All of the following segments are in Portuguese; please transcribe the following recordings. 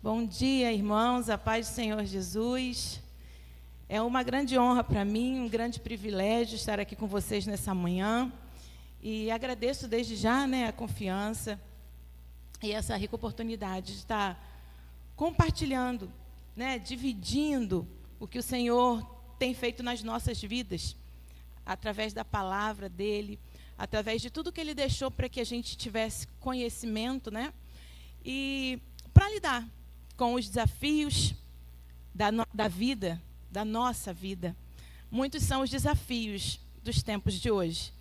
Bom dia, irmãos, a paz do Senhor Jesus. É uma grande honra para mim, um grande privilégio estar aqui com vocês nessa manhã. E agradeço desde já, a confiança e essa rica oportunidade de estar compartilhando, dividindo o que o Senhor tem feito nas nossas vidas, através da palavra dEle, através de tudo que Ele deixou para que a gente tivesse conhecimento, e para lidar com os desafios da vida, da nossa vida. Muitos são os desafios dos tempos de hoje,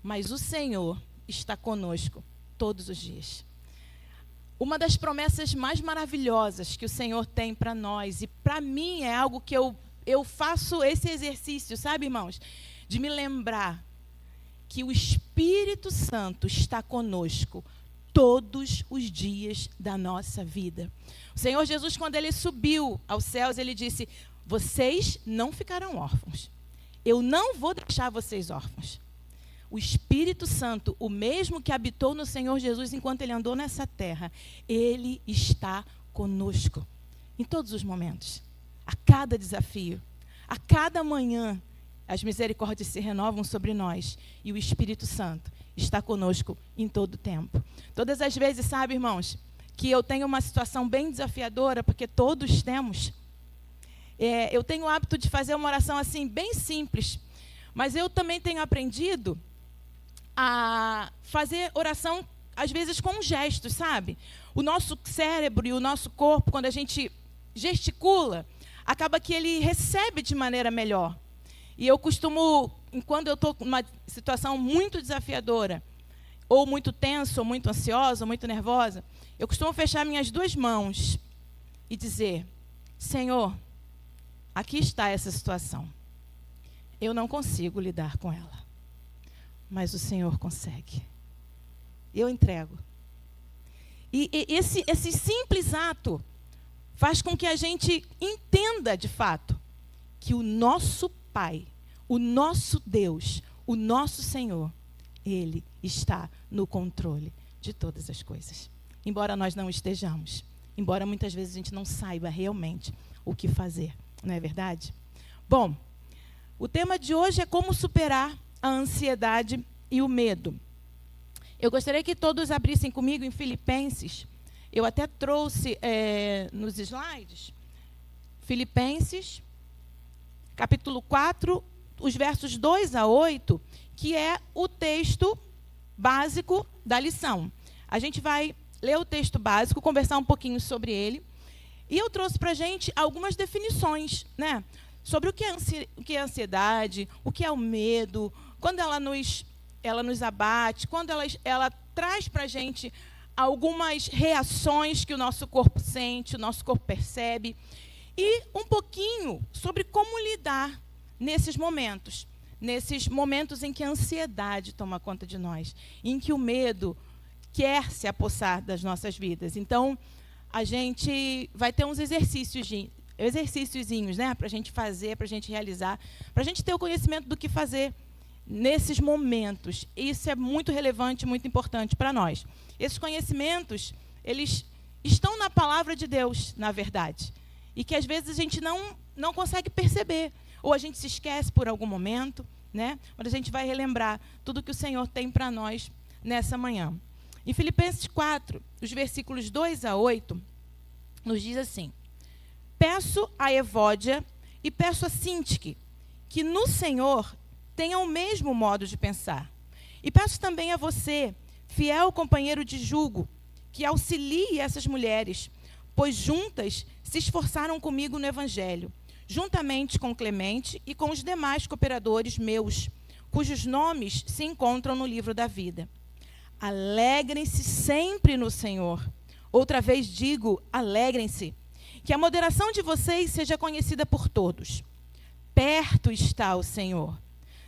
Mas o Senhor está conosco todos os dias. Uma das promessas mais maravilhosas que o Senhor tem para nós, e para mim é algo que eu faço esse exercício, sabe, irmãos? De me lembrar que o Espírito Santo está conosco todos os dias da nossa vida. O Senhor Jesus, quando Ele subiu aos céus, Ele disse: vocês não ficarão órfãos. Eu não vou deixar vocês órfãos. O Espírito Santo, o mesmo que habitou no Senhor Jesus enquanto Ele andou nessa terra, Ele está conosco em todos os momentos, a cada desafio, a cada manhã. As misericórdias se renovam sobre nós e o Espírito Santo está conosco em todo o tempo. Todas as vezes, sabe, irmãos, que eu tenho uma situação bem desafiadora, porque todos temos, eu tenho o hábito de fazer uma oração assim, bem simples, mas eu também tenho aprendido a fazer oração, às vezes, com gestos, sabe? O nosso cérebro e o nosso corpo, quando a gente gesticula, acaba que ele recebe de maneira melhor. E eu costumo, quando eu estou numa situação muito desafiadora, ou muito tensa, ou muito ansiosa, ou muito nervosa, eu costumo fechar minhas duas mãos e dizer: Senhor, aqui está essa situação. Eu não consigo lidar com ela, mas o Senhor consegue. Eu entrego. E esse simples ato faz com que a gente entenda, de fato, que o nosso Pai, o nosso Deus, o nosso Senhor, Ele está no controle de todas as coisas. Embora nós não estejamos, embora muitas vezes a gente não saiba realmente o que fazer, não é verdade? Bom, o tema de hoje é como superar a ansiedade e o medo. Eu gostaria que todos abrissem comigo em Filipenses. Eu até trouxe nos slides, Filipenses, capítulo 4, os versos 2 a 8, que é o texto básico da lição. A gente vai ler o texto básico, conversar um pouquinho sobre ele. E eu trouxe para a gente algumas definições, sobre o que é ansiedade, o que é o medo, quando ela nos abate, quando ela traz para a gente algumas reações que o nosso corpo sente, o nosso corpo percebe. E um pouquinho sobre como lidar nesses momentos em que a ansiedade toma conta de nós, em que o medo quer se apossar das nossas vidas. Então, a gente vai ter uns exercíciozinhos, para a gente fazer, para a gente realizar, para a gente ter o conhecimento do que fazer nesses momentos. Isso é muito relevante, muito importante para nós. Esses conhecimentos, eles estão na palavra de Deus, na verdade. E que às vezes a gente não consegue perceber, ou a gente se esquece por algum momento, Mas a gente vai relembrar tudo que o Senhor tem para nós nessa manhã. Em Filipenses 4, os versículos 2 a 8, nos diz assim: peço a Evódia e peço a Sintique que no Senhor tenham o mesmo modo de pensar. E peço também a você, fiel companheiro de jugo, que auxilie essas mulheres, pois juntas se esforçaram comigo no Evangelho, juntamente com Clemente e com os demais cooperadores meus, cujos nomes se encontram no livro da vida. Alegrem-se sempre no Senhor. Outra vez digo, alegrem-se. Que a moderação de vocês seja conhecida por todos. Perto está o Senhor.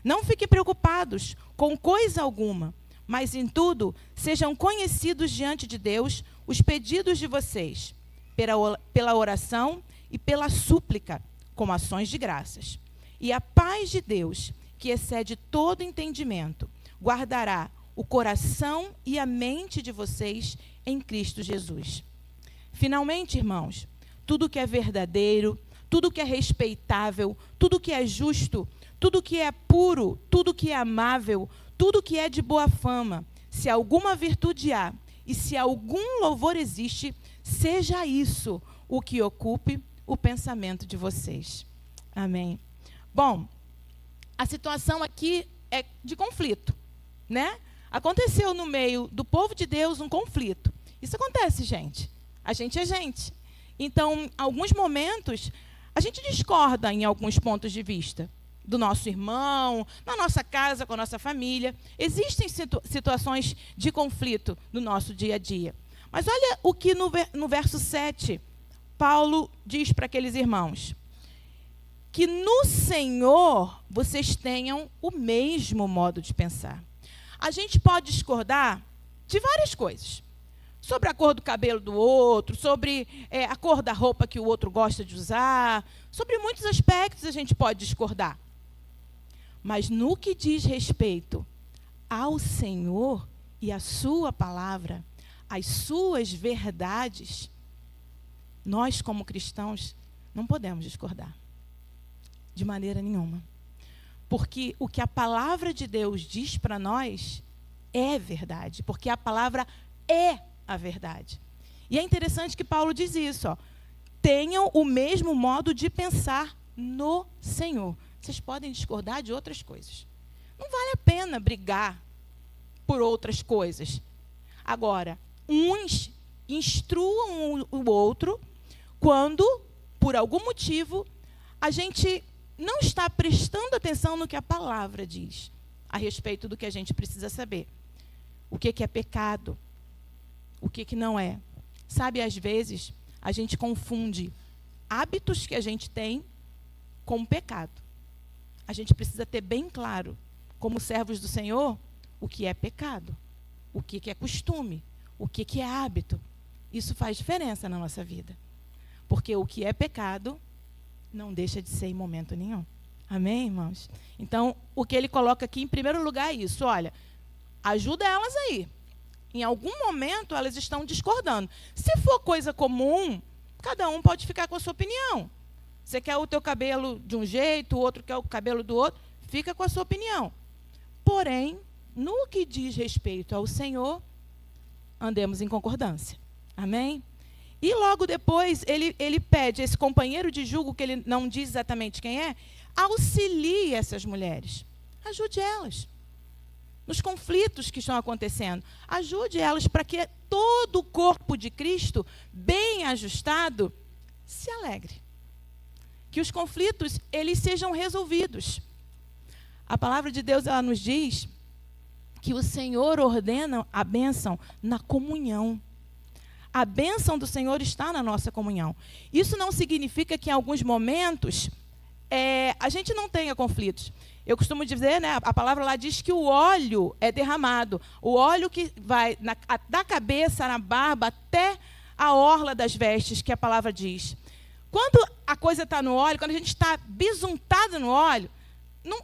Não fiquem preocupados com coisa alguma, mas em tudo sejam conhecidos diante de Deus os pedidos de vocês, pela oração e pela súplica, com ações de graças. E a paz de Deus, que excede todo entendimento, guardará o coração e a mente de vocês em Cristo Jesus. Finalmente, irmãos, tudo que é verdadeiro, tudo que é respeitável, tudo que é justo, tudo que é puro, tudo que é amável, tudo que é de boa fama, se alguma virtude há e se algum louvor existe, seja isso o que ocupe o pensamento de vocês. Amém. Bom, a situação aqui é de conflito, né? Aconteceu no meio do povo de Deus um conflito. Isso acontece, gente. A gente é gente. Então, em alguns momentos, a gente discorda em alguns pontos de vista do nosso irmão, na nossa casa, com a nossa família. Existem situações de conflito no nosso dia a dia. Mas olha o que no verso 7, Paulo diz para aqueles irmãos: que no Senhor vocês tenham o mesmo modo de pensar. A gente pode discordar de várias coisas. Sobre a cor do cabelo do outro, sobre a cor da roupa que o outro gosta de usar. Sobre muitos aspectos a gente pode discordar. Mas no que diz respeito ao Senhor e à sua palavra, às suas verdades, nós, como cristãos, não podemos discordar. De maneira nenhuma. Porque o que a palavra de Deus diz para nós é verdade. Porque a palavra é a verdade. E é interessante que Paulo diz isso. Ó, tenham o mesmo modo de pensar no Senhor. Vocês podem discordar de outras coisas. Não vale a pena brigar por outras coisas. Agora, uns instruam o outro quando, por algum motivo, a gente não está prestando atenção no que a palavra diz a respeito do que a gente precisa saber. O que é pecado? O que não é? Sabe, às vezes, a gente confunde hábitos que a gente tem com pecado. A gente precisa ter bem claro, como servos do Senhor, o que é pecado, o que é costume, o que é hábito. Isso faz diferença na nossa vida. Porque o que é pecado não deixa de ser em momento nenhum. Amém, irmãos? Então, o que ele coloca aqui, em primeiro lugar, é isso. Olha, ajuda elas aí. Em algum momento, elas estão discordando. Se for coisa comum, cada um pode ficar com a sua opinião. Você quer o teu cabelo de um jeito, o outro quer o cabelo do outro, fica com a sua opinião. Porém, no que diz respeito ao Senhor, andemos em concordância. Amém? E logo depois, ele pede a esse companheiro de julgo, que ele não diz exatamente quem é, auxilie essas mulheres. Ajude elas. Nos conflitos que estão acontecendo. Ajude elas para que todo o corpo de Cristo, bem ajustado, se alegre. Que os conflitos, eles sejam resolvidos. A palavra de Deus, ela nos diz que o Senhor ordena a bênção na comunhão. A bênção do Senhor está na nossa comunhão. Isso não significa que em alguns momentos a gente não tenha conflitos. Eu costumo dizer, né, a palavra lá diz que o óleo é derramado. O óleo que vai da cabeça, na barba, até a orla das vestes, que a palavra diz. Quando a coisa está no óleo, quando a gente está bisuntado no óleo,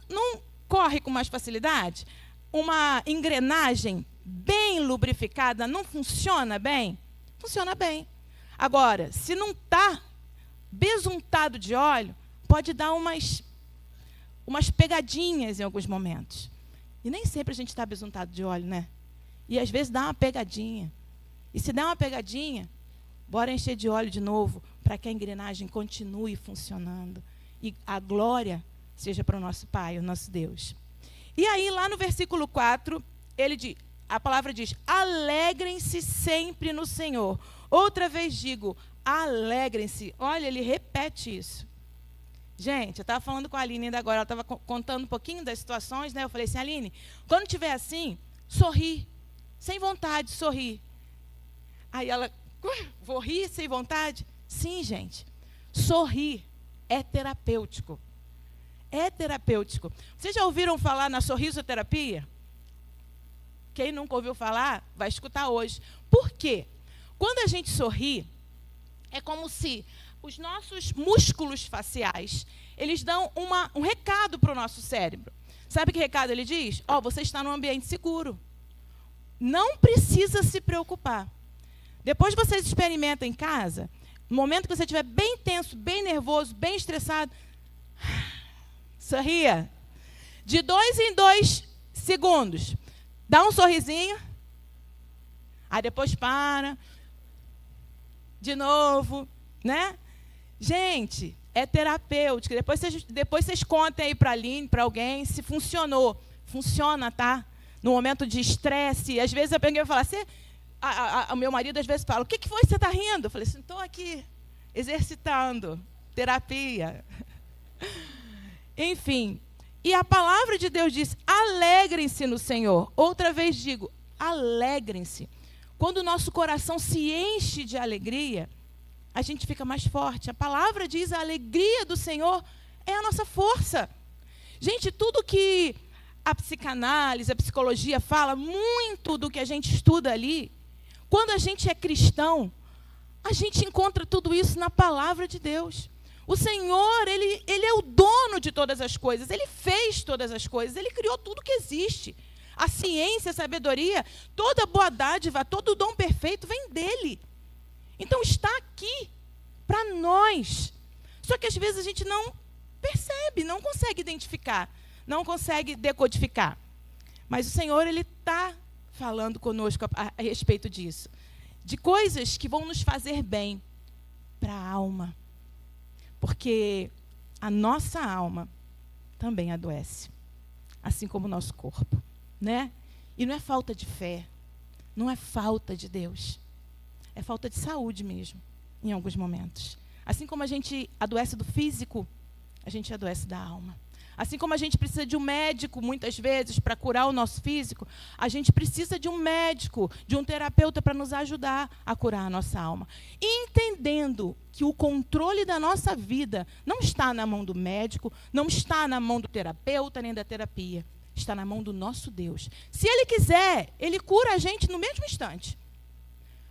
não corre com mais facilidade? Uma engrenagem bem lubrificada não funciona bem? Funciona bem. Agora, se não está besuntado de óleo, pode dar umas pegadinhas em alguns momentos. E nem sempre a gente está besuntado de óleo, né? E às vezes dá uma pegadinha. E se der uma pegadinha, bora encher de óleo de novo, para que a engrenagem continue funcionando. E a glória seja para o nosso Pai, o nosso Deus. E aí, lá no versículo 4, a palavra diz: alegrem-se sempre no Senhor. Outra vez digo, alegrem-se. Olha, ele repete isso. Gente, eu estava falando com a Aline ainda agora, ela estava contando um pouquinho das situações, né? Eu falei assim: Aline, quando estiver assim, sorri. Sem vontade, sorri. Aí ela, vou rir sem vontade? Sim, gente. Sorrir é terapêutico. É terapêutico. Vocês já ouviram falar na sorrisoterapia? Quem nunca ouviu falar, vai escutar hoje. Por quê? Quando a gente sorri, é como se os nossos músculos faciais, eles dão um recado para o nosso cérebro. Sabe que recado ele diz? Você está num ambiente seguro. Não precisa se preocupar. Depois vocês experimentam em casa, no momento que você estiver bem tenso, bem nervoso, bem estressado, sorria. De 2 em 2 segundos. Dá um sorrisinho. Aí depois para. De novo, né? Gente, é terapêutico. Depois vocês contem aí para a Aline, para alguém, se funcionou. Funciona, tá? No momento de estresse. Às vezes eu peguei e falo assim, o meu marido às vezes fala, o que foi que você está rindo? Eu falei assim, estou aqui exercitando. Terapia. Enfim. E a palavra de Deus diz, alegrem-se no Senhor. Outra vez digo, alegrem-se. Quando o nosso coração se enche de alegria, a gente fica mais forte. A palavra diz, a alegria do Senhor é a nossa força. Gente, tudo que a psicanálise, a psicologia fala, muito do que a gente estuda ali, quando a gente é cristão, a gente encontra tudo isso na palavra de Deus. O Senhor, Ele é o dono de todas as coisas. Ele fez todas as coisas. Ele criou tudo que existe. A ciência, a sabedoria, toda boa dádiva, todo dom perfeito vem dEle. Então está aqui para nós. Só que às vezes a gente não percebe, não consegue identificar, não consegue decodificar. Mas o Senhor, Ele está falando conosco a respeito disso. De coisas que vão nos fazer bem para a alma. Porque a nossa alma também adoece, assim como o nosso corpo, né? E não é falta de fé, não é falta de Deus, é falta de saúde mesmo, em alguns momentos. Assim como a gente adoece do físico, a gente adoece da alma. Assim como a gente precisa de um médico, muitas vezes, para curar o nosso físico, a gente precisa de um médico, de um terapeuta para nos ajudar a curar a nossa alma. E entendendo que o controle da nossa vida não está na mão do médico, não está na mão do terapeuta, nem da terapia. Está na mão do nosso Deus. Se Ele quiser, Ele cura a gente no mesmo instante.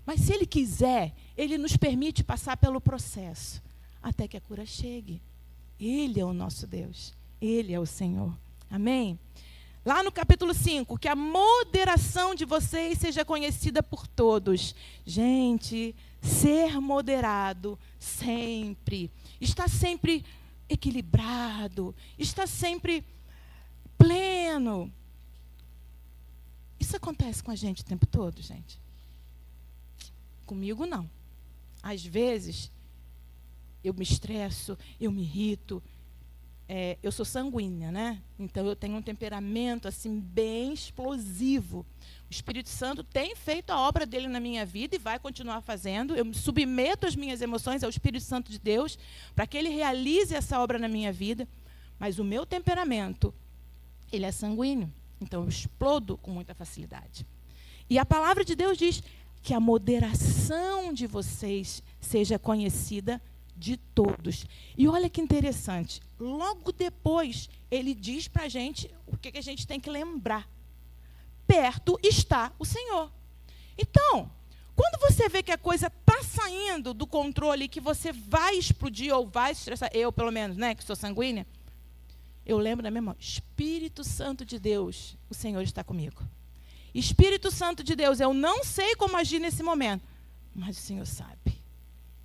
Mas se Ele quiser, Ele nos permite passar pelo processo, até que a cura chegue. Ele é o nosso Deus. Ele é o Senhor. Amém? Lá no capítulo 5, que a moderação de vocês seja conhecida por todos. Gente, ser moderado sempre. Está sempre equilibrado. Está sempre pleno. Isso acontece com a gente o tempo todo, gente? Comigo, não. Às vezes, eu me estresso, eu me irrito. Eu sou sanguínea, né? Então, eu tenho um temperamento, assim, bem explosivo. O Espírito Santo tem feito a obra dele na minha vida e vai continuar fazendo. Eu me submeto as minhas emoções ao Espírito Santo de Deus para que ele realize essa obra na minha vida. Mas o meu temperamento, ele é sanguíneo. Então, eu explodo com muita facilidade. E a palavra de Deus diz que a moderação de vocês seja conhecida de todos. E olha que interessante, logo depois ele diz para a gente o que a gente tem que lembrar. Perto está o Senhor. Então, quando você vê que a coisa está saindo do controle, que você vai explodir ou vai se estressar, eu pelo menos, né, que sou sanguínea, eu lembro da minha mão, Espírito Santo de Deus, o Senhor está comigo. Espírito Santo de Deus, eu não sei como agir nesse momento, mas o Senhor sabe.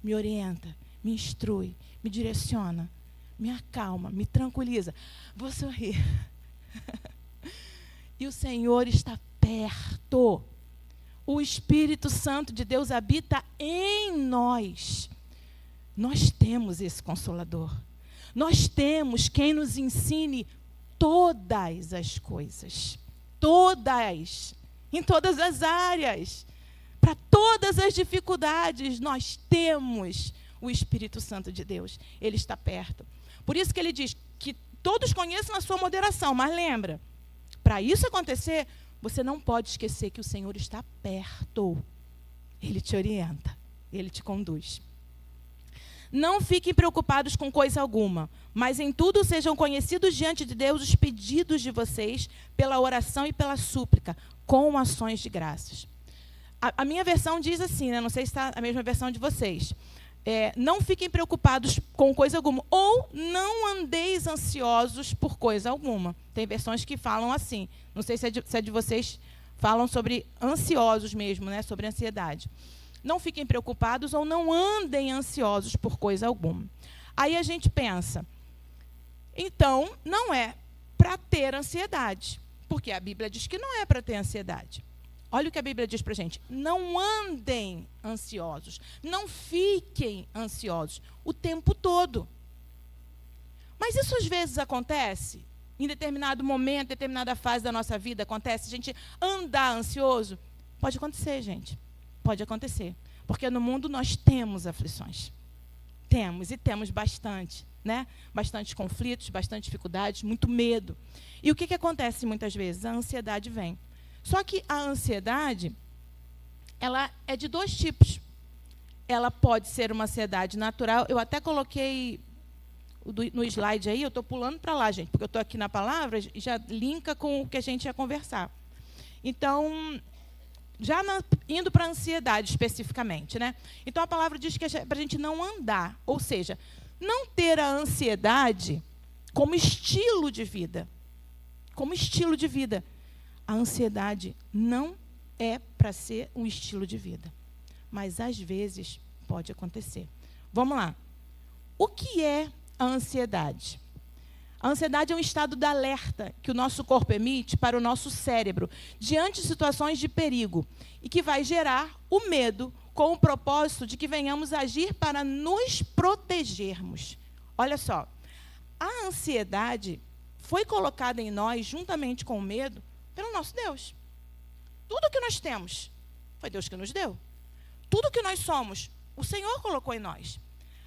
Me orienta, me instrui, me direciona, me acalma, me tranquiliza. Vou sorrir. E o Senhor está perto. O Espírito Santo de Deus habita em nós. Nós temos esse Consolador. Nós temos quem nos ensine todas as coisas. Todas. Em todas as áreas. Para todas as dificuldades, nós temos o Espírito Santo de Deus. Ele está perto. Por isso que ele diz que todos conheçam a sua moderação. Mas lembra, para isso acontecer, você não pode esquecer que o Senhor está perto. Ele te orienta. Ele te conduz. Não fiquem preocupados com coisa alguma, mas em tudo sejam conhecidos diante de Deus os pedidos de vocês pela oração e pela súplica, com ações de graças. A minha versão diz assim, né? Não sei se está a mesma versão de vocês. Não fiquem preocupados com coisa alguma, ou não andeis ansiosos por coisa alguma. Tem versões que falam assim. Não sei se é de vocês, falam sobre ansiosos mesmo, né? Sobre ansiedade. não fiquem preocupados ou não andem ansiosos por coisa alguma. Aí a gente pensa, então não é para ter ansiedade, porque a Bíblia diz que não é para ter ansiedade. Olha o que a Bíblia diz para a gente. Não andem ansiosos, não fiquem ansiosos o tempo todo. Mas isso às vezes acontece, em determinado momento, determinada fase da nossa vida, acontece a gente andar ansioso? Pode acontecer, gente. Pode acontecer. Porque no mundo nós temos aflições. Temos, e temos bastante, né? Bastante conflitos, bastante dificuldades, muito medo. E o que acontece muitas vezes? A ansiedade vem. Só que a ansiedade, ela é de dois tipos. Ela pode ser uma ansiedade natural. Eu até coloquei no slide aí, eu estou pulando para lá, gente, porque eu estou aqui na palavra e já linka com o que a gente ia conversar. Então, indo para a ansiedade especificamente, né? Então, a palavra diz que é para a gente não andar, ou seja, não ter a ansiedade como estilo de vida. Como estilo de vida. A ansiedade não é para ser um estilo de vida. Mas, às vezes, pode acontecer. Vamos lá. O que é a ansiedade? A ansiedade é um estado de alerta que o nosso corpo emite para o nosso cérebro diante de situações de perigo e que vai gerar o medo com o propósito de que venhamos agir para nos protegermos. Olha só, a ansiedade foi colocada em nós, juntamente com o medo, pelo nosso Deus. Tudo que nós temos foi Deus que nos deu. Tudo que nós somos, o Senhor colocou em nós.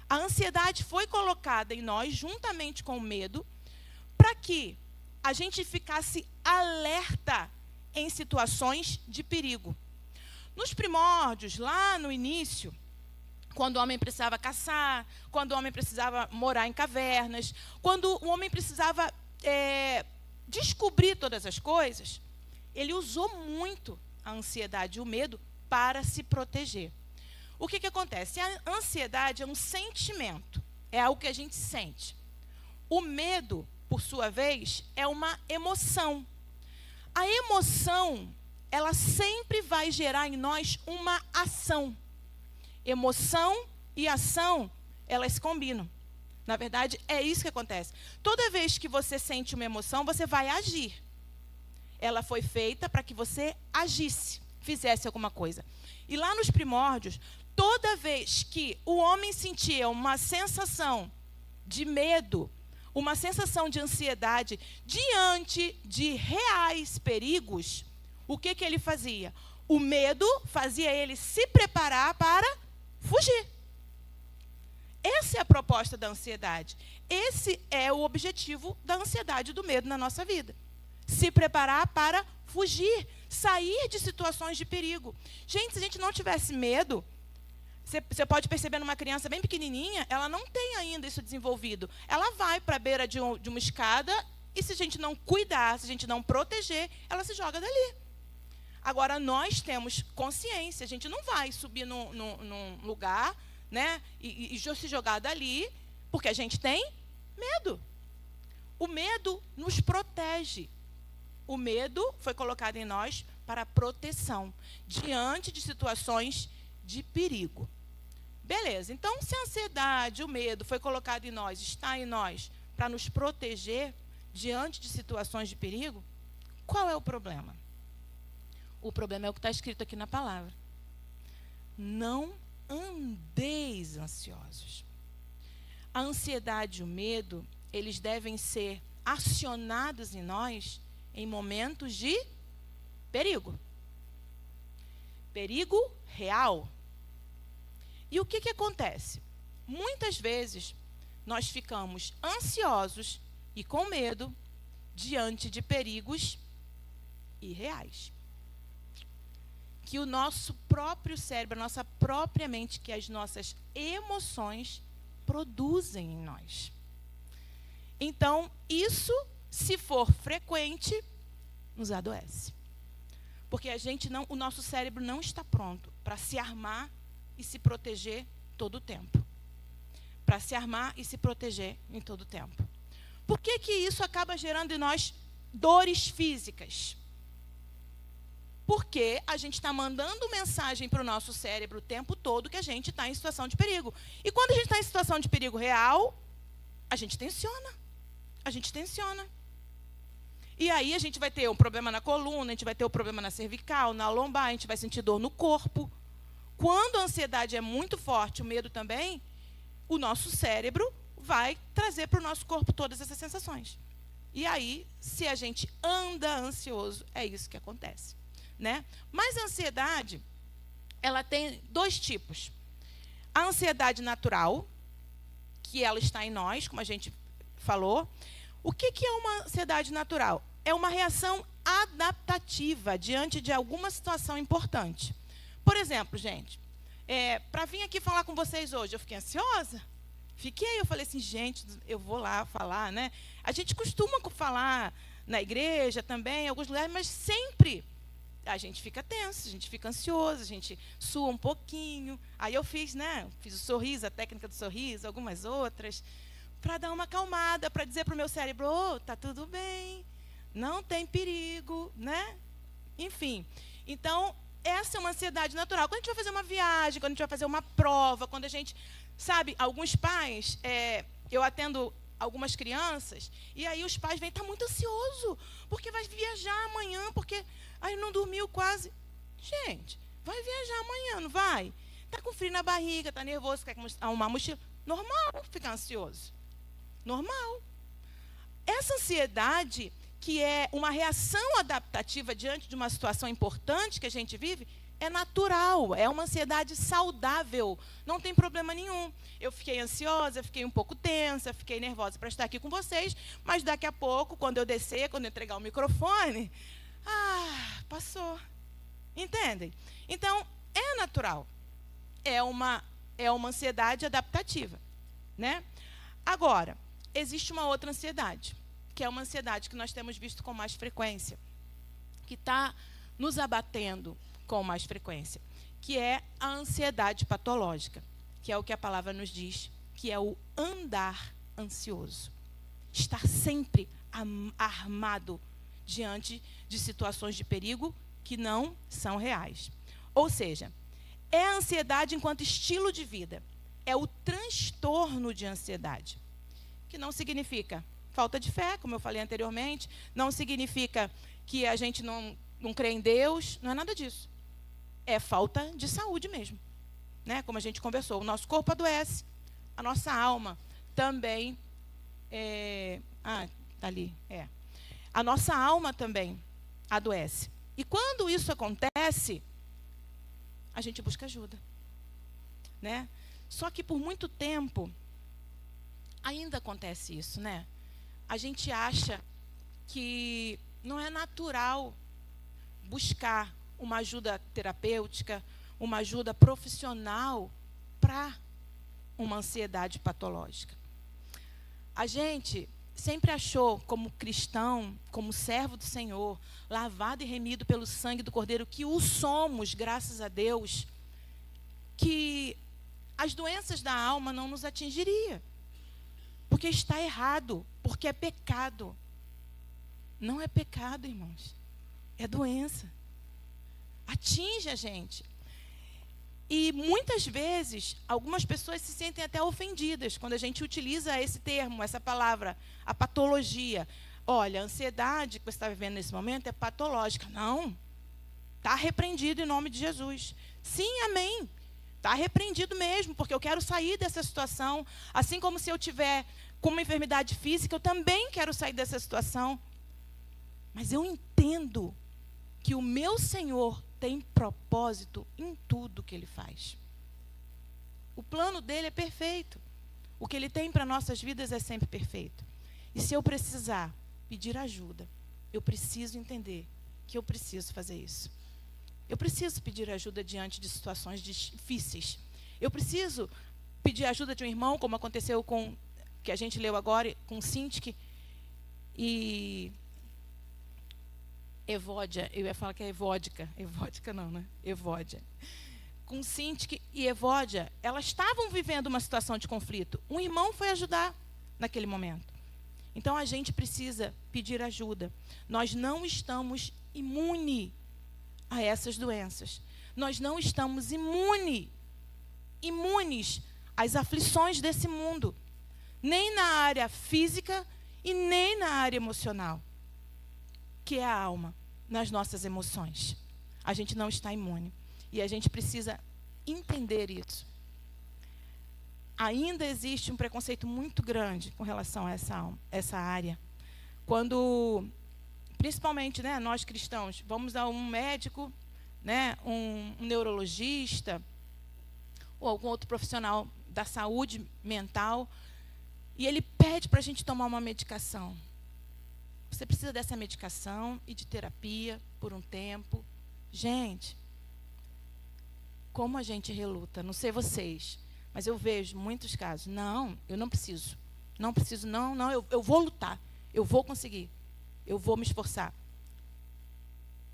A ansiedade foi colocada em nós, juntamente com o medo, para que a gente ficasse alerta em situações de perigo. Nos primórdios, lá no início, quando o homem precisava caçar, quando o homem precisava morar em cavernas, quando o homem precisava descobrir todas as coisas, ele usou muito a ansiedade e o medo para se proteger. O que acontece? A ansiedade é um sentimento, é algo que a gente sente. O medo, por sua vez, é uma emoção. A emoção, ela sempre vai gerar em nós uma ação. Emoção e ação, elas se combinam. Na verdade, é isso que acontece. Toda vez que você sente uma emoção, você vai agir. Ela foi feita para que você agisse, fizesse alguma coisa. E lá nos primórdios, toda vez que o homem sentia uma sensação de medo, uma sensação de ansiedade diante de reais perigos, o que ele fazia? O medo fazia ele se preparar para fugir. Essa é a proposta da ansiedade. Esse é o objetivo da ansiedade e do medo na nossa vida. Se preparar para fugir, sair de situações de perigo. Gente, se a gente não tivesse medo, você pode perceber numa criança bem pequenininha, ela não tem ainda isso desenvolvido. Ela vai para a beira de uma escada e, se a gente não cuidar, se a gente não proteger, ela se joga dali. Agora, nós temos consciência. A gente não vai subir num lugar, né, e se jogar dali, porque a gente tem medo. O medo nos protege. O medo foi colocado em nós para proteção, diante de situações de perigo. Beleza, então se a ansiedade, o medo foi colocado em nós, está em nós, para nos proteger diante de situações de perigo, qual é o problema? O problema é o que está escrito aqui na palavra. Não andeis ansiosos. A ansiedade e o medo, eles devem ser acionados em nós em momentos de perigo. Perigo real. E o que acontece? Muitas vezes, nós ficamos ansiosos e com medo diante de perigos irreais. Que o nosso próprio cérebro, a nossa própria mente, que as nossas emoções produzem em nós. Então, isso, se for frequente, nos adoece. Porque o nosso cérebro não está pronto para se armar e se proteger todo o tempo. Para se armar e se proteger em todo o tempo. Por que isso acaba gerando em nós dores físicas? Porque a gente está mandando mensagem para o nosso cérebro o tempo todo que a gente está em situação de perigo. E quando a gente está em situação de perigo real, a gente tensiona. A gente tensiona. E aí a gente vai ter um problema na coluna, a gente vai ter um problema na cervical, na lombar, a gente vai sentir dor no corpo. Quando a ansiedade é muito forte, o medo também, o nosso cérebro vai trazer para o nosso corpo todas essas sensações. E aí, se a gente anda ansioso, é isso que acontece, né? Mas a ansiedade, ela tem dois tipos. A ansiedade natural, que ela está em nós, como a gente falou. O que é uma ansiedade natural? É uma reação adaptativa diante de alguma situação importante. Por exemplo, gente, para vir aqui falar com vocês hoje, eu fiquei ansiosa? Eu falei assim, gente, eu vou lá falar, né? A gente costuma falar na igreja também, em alguns lugares, mas sempre a gente fica tenso, a gente fica ansioso, a gente sua um pouquinho. Aí eu fiz, né? Fiz o sorriso, a técnica do sorriso, algumas outras, para dar uma acalmada, para dizer para o meu cérebro, tá tudo bem, não tem perigo, né? Enfim, então, essa é uma ansiedade natural. Quando a gente vai fazer uma viagem, quando a gente vai fazer uma prova, quando a gente... Sabe, alguns pais, eu atendo algumas crianças, e aí os pais vêm, está muito ansioso, porque vai viajar amanhã, porque aí não dormiu quase. Gente, vai viajar amanhã, não vai? Está com frio na barriga, está nervoso, quer arrumar mochila. Normal ficar ansioso. Normal. Essa ansiedade, que é uma reação adaptativa diante de uma situação importante que a gente vive, é natural, é uma ansiedade saudável, não tem problema nenhum. Eu fiquei ansiosa, fiquei um pouco tensa, fiquei nervosa para estar aqui com vocês, mas daqui a pouco, quando eu descer, quando eu entregar o microfone, passou. Entendem? Então, é natural. É uma ansiedade adaptativa, né? Agora, existe uma outra ansiedade, que é uma ansiedade que nós temos visto com mais frequência, que está nos abatendo com mais frequência, que é a ansiedade patológica, que é o que a palavra nos diz, que é o andar ansioso. Estar sempre armado diante de situações de perigo que não são reais. Ou seja, é a ansiedade enquanto estilo de vida. É o transtorno de ansiedade, que não significa falta de fé, como eu falei anteriormente, não significa que a gente não crê em Deus, não é nada disso. É falta de saúde mesmo, né? Como a gente conversou, o nosso corpo adoece, a nossa alma também tá ali, a nossa alma também adoece. E quando isso acontece, a gente busca ajuda, né? Só que por muito tempo ainda acontece isso, né? A gente acha que não é natural buscar uma ajuda terapêutica, uma ajuda profissional para uma ansiedade patológica. A gente sempre achou, como cristão, como servo do Senhor, lavado e remido pelo sangue do Cordeiro, que o somos, graças a Deus, que as doenças da alma não nos atingiriam. Porque está errado, porque é pecado. Não é pecado, irmãos. É doença. Atinge a gente. E muitas vezes, algumas pessoas se sentem até ofendidas quando a gente utiliza esse termo, essa palavra, a patologia. Olha, a ansiedade que você está vivendo nesse momento é patológica. Não. Está repreendido em nome de Jesus. Sim, amém. Está repreendido mesmo, porque eu quero sair dessa situação. Assim como se eu tiver com uma enfermidade física, eu também quero sair dessa situação. Mas eu entendo que o meu Senhor tem propósito em tudo que Ele faz. O plano dele é perfeito. O que Ele tem para nossas vidas é sempre perfeito. E se eu precisar pedir ajuda, eu preciso entender que eu preciso fazer isso. Eu preciso pedir ajuda diante de situações difíceis. Eu preciso pedir ajuda de um irmão, como aconteceu com, que a gente leu agora, com Sintique e Evódia. Eu ia falar que é Evódica. Evódica não, né? Evódia. Com Sintique e Evódia, elas estavam vivendo uma situação de conflito. Um irmão foi ajudar naquele momento. Então, a gente precisa pedir ajuda. Nós não estamos imunes a essas doenças. Nós não estamos imunes às aflições desse mundo, nem na área física e nem na área emocional, que é a alma, nas nossas emoções. A gente não está imune. E a gente precisa entender isso. Ainda existe um preconceito muito grande com relação a essa área. Quando, principalmente, né, nós cristãos, vamos a um médico, né, um neurologista, ou algum outro profissional da saúde mental, e ele pede para a gente tomar uma medicação. Você precisa dessa medicação e de terapia por um tempo. Gente, como a gente reluta, não sei vocês, mas eu vejo muitos casos. Não, eu não preciso. Não preciso, não, eu vou lutar. Eu vou conseguir. Eu vou me esforçar.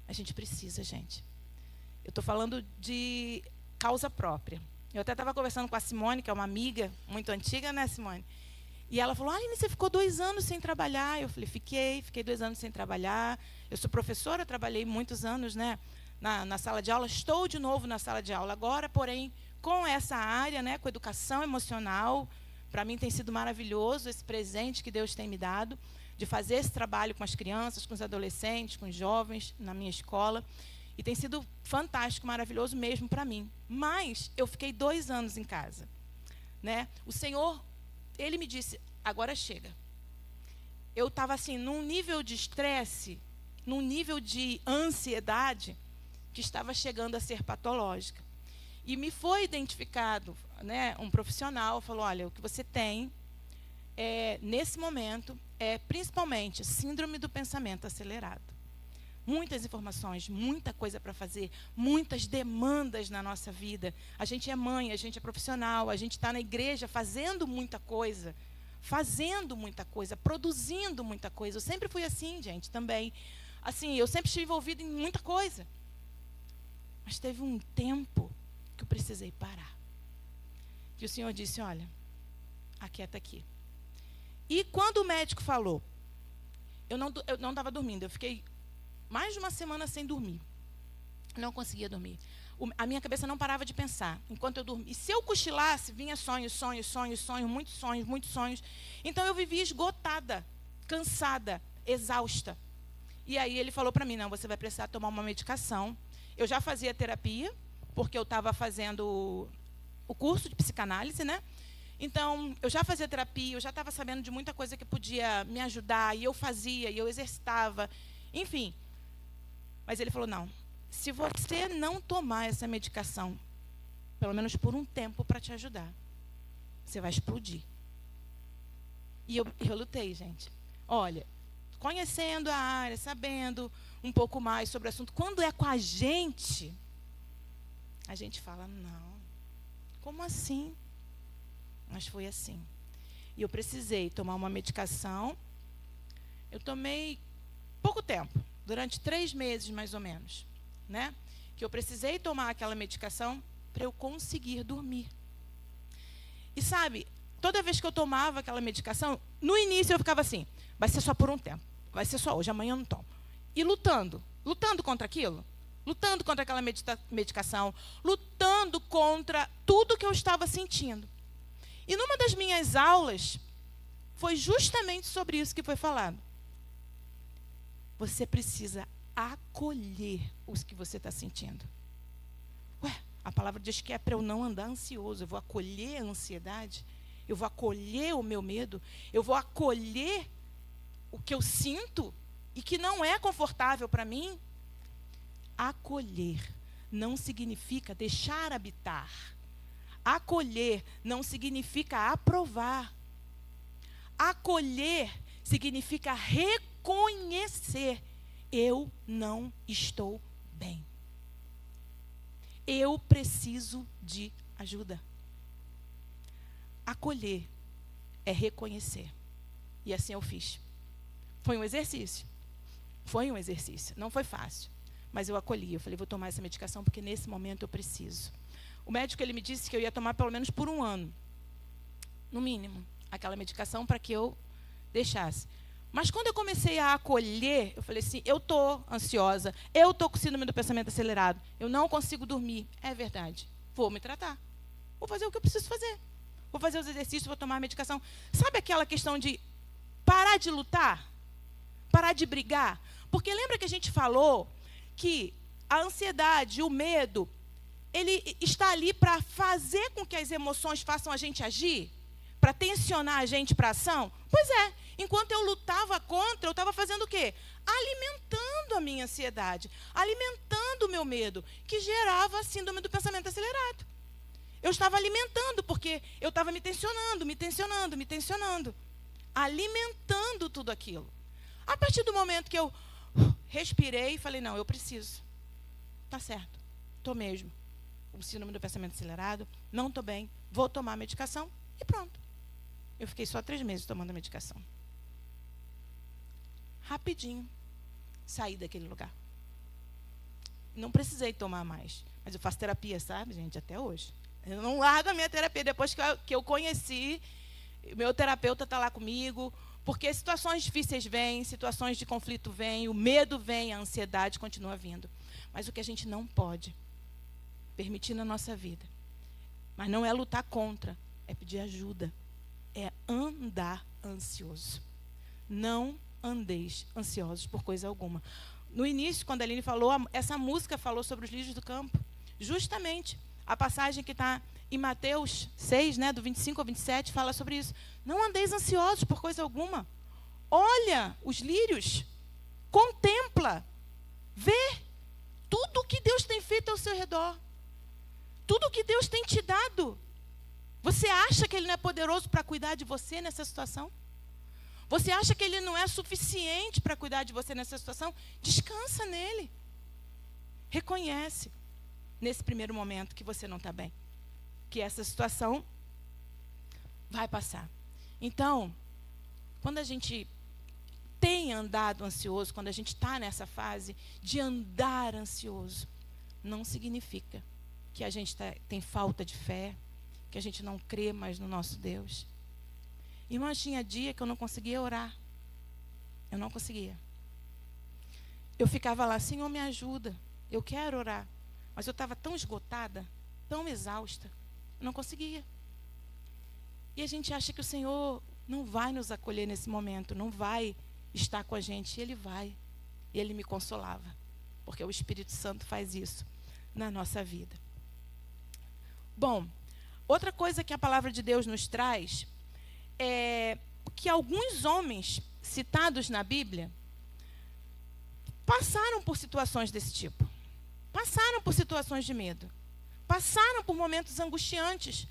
A gente precisa, gente. Eu estou falando de causa própria. Eu até estava conversando com a Simone, que é uma amiga muito antiga, né, Simone? E ela falou, Aline, você ficou 2 anos sem trabalhar. Eu falei, fiquei 2 anos sem trabalhar. Eu sou professora, trabalhei muitos anos, né, na sala de aula. Estou de novo na sala de aula agora, porém, com essa área, né, com educação emocional. Para mim tem sido maravilhoso esse presente que Deus tem me dado, de fazer esse trabalho com as crianças, com os adolescentes, com os jovens, na minha escola. E tem sido fantástico, maravilhoso mesmo para mim. Mas eu fiquei 2 anos em casa, né? O Senhor, Ele me disse, agora chega. Eu estava assim, num nível de estresse, num nível de ansiedade, que estava chegando a ser patológica. E me foi identificado, né, um profissional, falou, olha, o que você tem, nesse momento, é principalmente síndrome do pensamento acelerado. Muitas informações, muita coisa para fazer, muitas demandas na nossa vida. A gente é mãe, a gente é profissional, a gente está na igreja fazendo muita coisa, produzindo muita coisa. Eu sempre fui assim, gente, também. Assim, eu sempre estive envolvida em muita coisa. Mas teve um tempo que eu precisei parar. Que o Senhor disse, olha, aquieta aqui. E quando o médico falou, eu não estava dormindo, eu fiquei mais de uma semana sem dormir. Não conseguia dormir. A minha cabeça não parava de pensar enquanto eu dormia. E se eu cochilasse, vinha sonhos, muitos sonhos. Então eu vivia esgotada, cansada, exausta. E aí ele falou para mim, não, você vai precisar tomar uma medicação. Eu já fazia terapia, porque eu estava fazendo o curso de psicanálise, né? Então, eu já fazia terapia, eu já estava sabendo de muita coisa que podia me ajudar, e eu fazia, e eu exercitava, enfim. Mas ele falou, não, se você não tomar essa medicação, pelo menos por um tempo para te ajudar, você vai explodir. E eu lutei, gente. Olha, conhecendo a área, sabendo um pouco mais sobre o assunto, quando é com a gente fala, não, como assim? Mas foi assim. E eu precisei tomar uma medicação. Eu tomei pouco tempo, durante 3 meses mais ou menos, né? Que eu precisei tomar aquela medicação para eu conseguir dormir. E sabe, toda vez que eu tomava aquela medicação, no início eu ficava assim, vai ser só por um tempo, vai ser só hoje, amanhã eu não tomo. E lutando contra aquilo, lutando contra aquela medicação, lutando contra tudo que eu estava sentindo. E numa das minhas aulas, foi justamente sobre isso que foi falado. Você precisa acolher os que você está sentindo. Ué, a palavra diz que é para eu não andar ansioso. Eu vou acolher a ansiedade, eu vou acolher o meu medo, eu vou acolher o que eu sinto e que não é confortável para mim. Acolher não significa deixar habitar. Acolher não significa aprovar. Acolher significa reconhecer. Eu não estou bem. Eu preciso de ajuda. Acolher é reconhecer. E assim eu fiz. Foi um exercício. Não foi fácil. Mas eu acolhi. Eu falei, vou tomar essa medicação porque nesse momento eu preciso. O médico, ele me disse que eu ia tomar pelo menos por 1 ano. No mínimo. Aquela medicação para que eu deixasse. Mas quando eu comecei a acolher, eu falei assim, eu estou ansiosa, eu estou com síndrome do pensamento acelerado, eu não consigo dormir. É verdade, vou me tratar. Vou fazer o que eu preciso fazer. Vou fazer os exercícios, vou tomar a medicação. Sabe aquela questão de parar de lutar? Parar de brigar? Porque lembra que a gente falou que a ansiedade, o medo, ele está ali para fazer com que as emoções façam a gente agir? Para tensionar a gente para a ação? Pois é, enquanto eu lutava contra, eu estava fazendo o quê? Alimentando a minha ansiedade, alimentando o meu medo, que gerava a síndrome do pensamento acelerado. Eu estava alimentando, porque eu estava me tensionando, alimentando tudo aquilo. A partir do momento que eu respirei e falei, não, eu preciso. Tá certo, estou mesmo. O síndrome do pensamento acelerado, não estou bem, vou tomar a medicação e pronto. Eu fiquei só 3 meses tomando a medicação. Rapidinho, saí daquele lugar. Não precisei tomar mais. Mas eu faço terapia, sabe, gente, até hoje. Eu não largo a minha terapia. Depois que eu conheci, meu terapeuta está lá comigo, porque situações difíceis vêm, situações de conflito vêm, o medo vem, a ansiedade continua vindo. Mas o que a gente não pode permitir na nossa vida, mas não é lutar contra, é pedir ajuda, é andar ansioso. Não andeis ansiosos por coisa alguma. No início, quando a Aline falou, essa música falou sobre os lírios do campo. Justamente, a passagem que está em Mateus 6, né, do 25 ao 27, fala sobre isso. Não andeis ansiosos por coisa alguma. Olha os lírios, contempla, vê tudo o que Deus tem feito ao seu redor. Tudo o que Deus tem te dado. Você acha que Ele não é poderoso para cuidar de você nessa situação? Você acha que Ele não é suficiente para cuidar de você nessa situação? Descansa nele. Reconhece, nesse primeiro momento, que você não está bem. Que essa situação vai passar. Então, quando a gente tem andado ansioso, quando a gente está nessa fase de andar ansioso, não significa que a gente tem falta de fé, que a gente não crê mais no nosso Deus. Irmã, tinha dia que eu não conseguia orar. Eu não conseguia. Eu ficava lá, Senhor, me ajuda. Eu quero orar. Mas eu estava tão esgotada, tão exausta, eu não conseguia. E a gente acha que o Senhor não vai nos acolher nesse momento, não vai estar com a gente. E Ele vai. E Ele me consolava. Porque o Espírito Santo faz isso na nossa vida. Bom, outra coisa que a palavra de Deus nos traz é que alguns homens citados na Bíblia passaram por situações desse tipo. Passaram por situações de medo. Passaram por momentos angustiantes.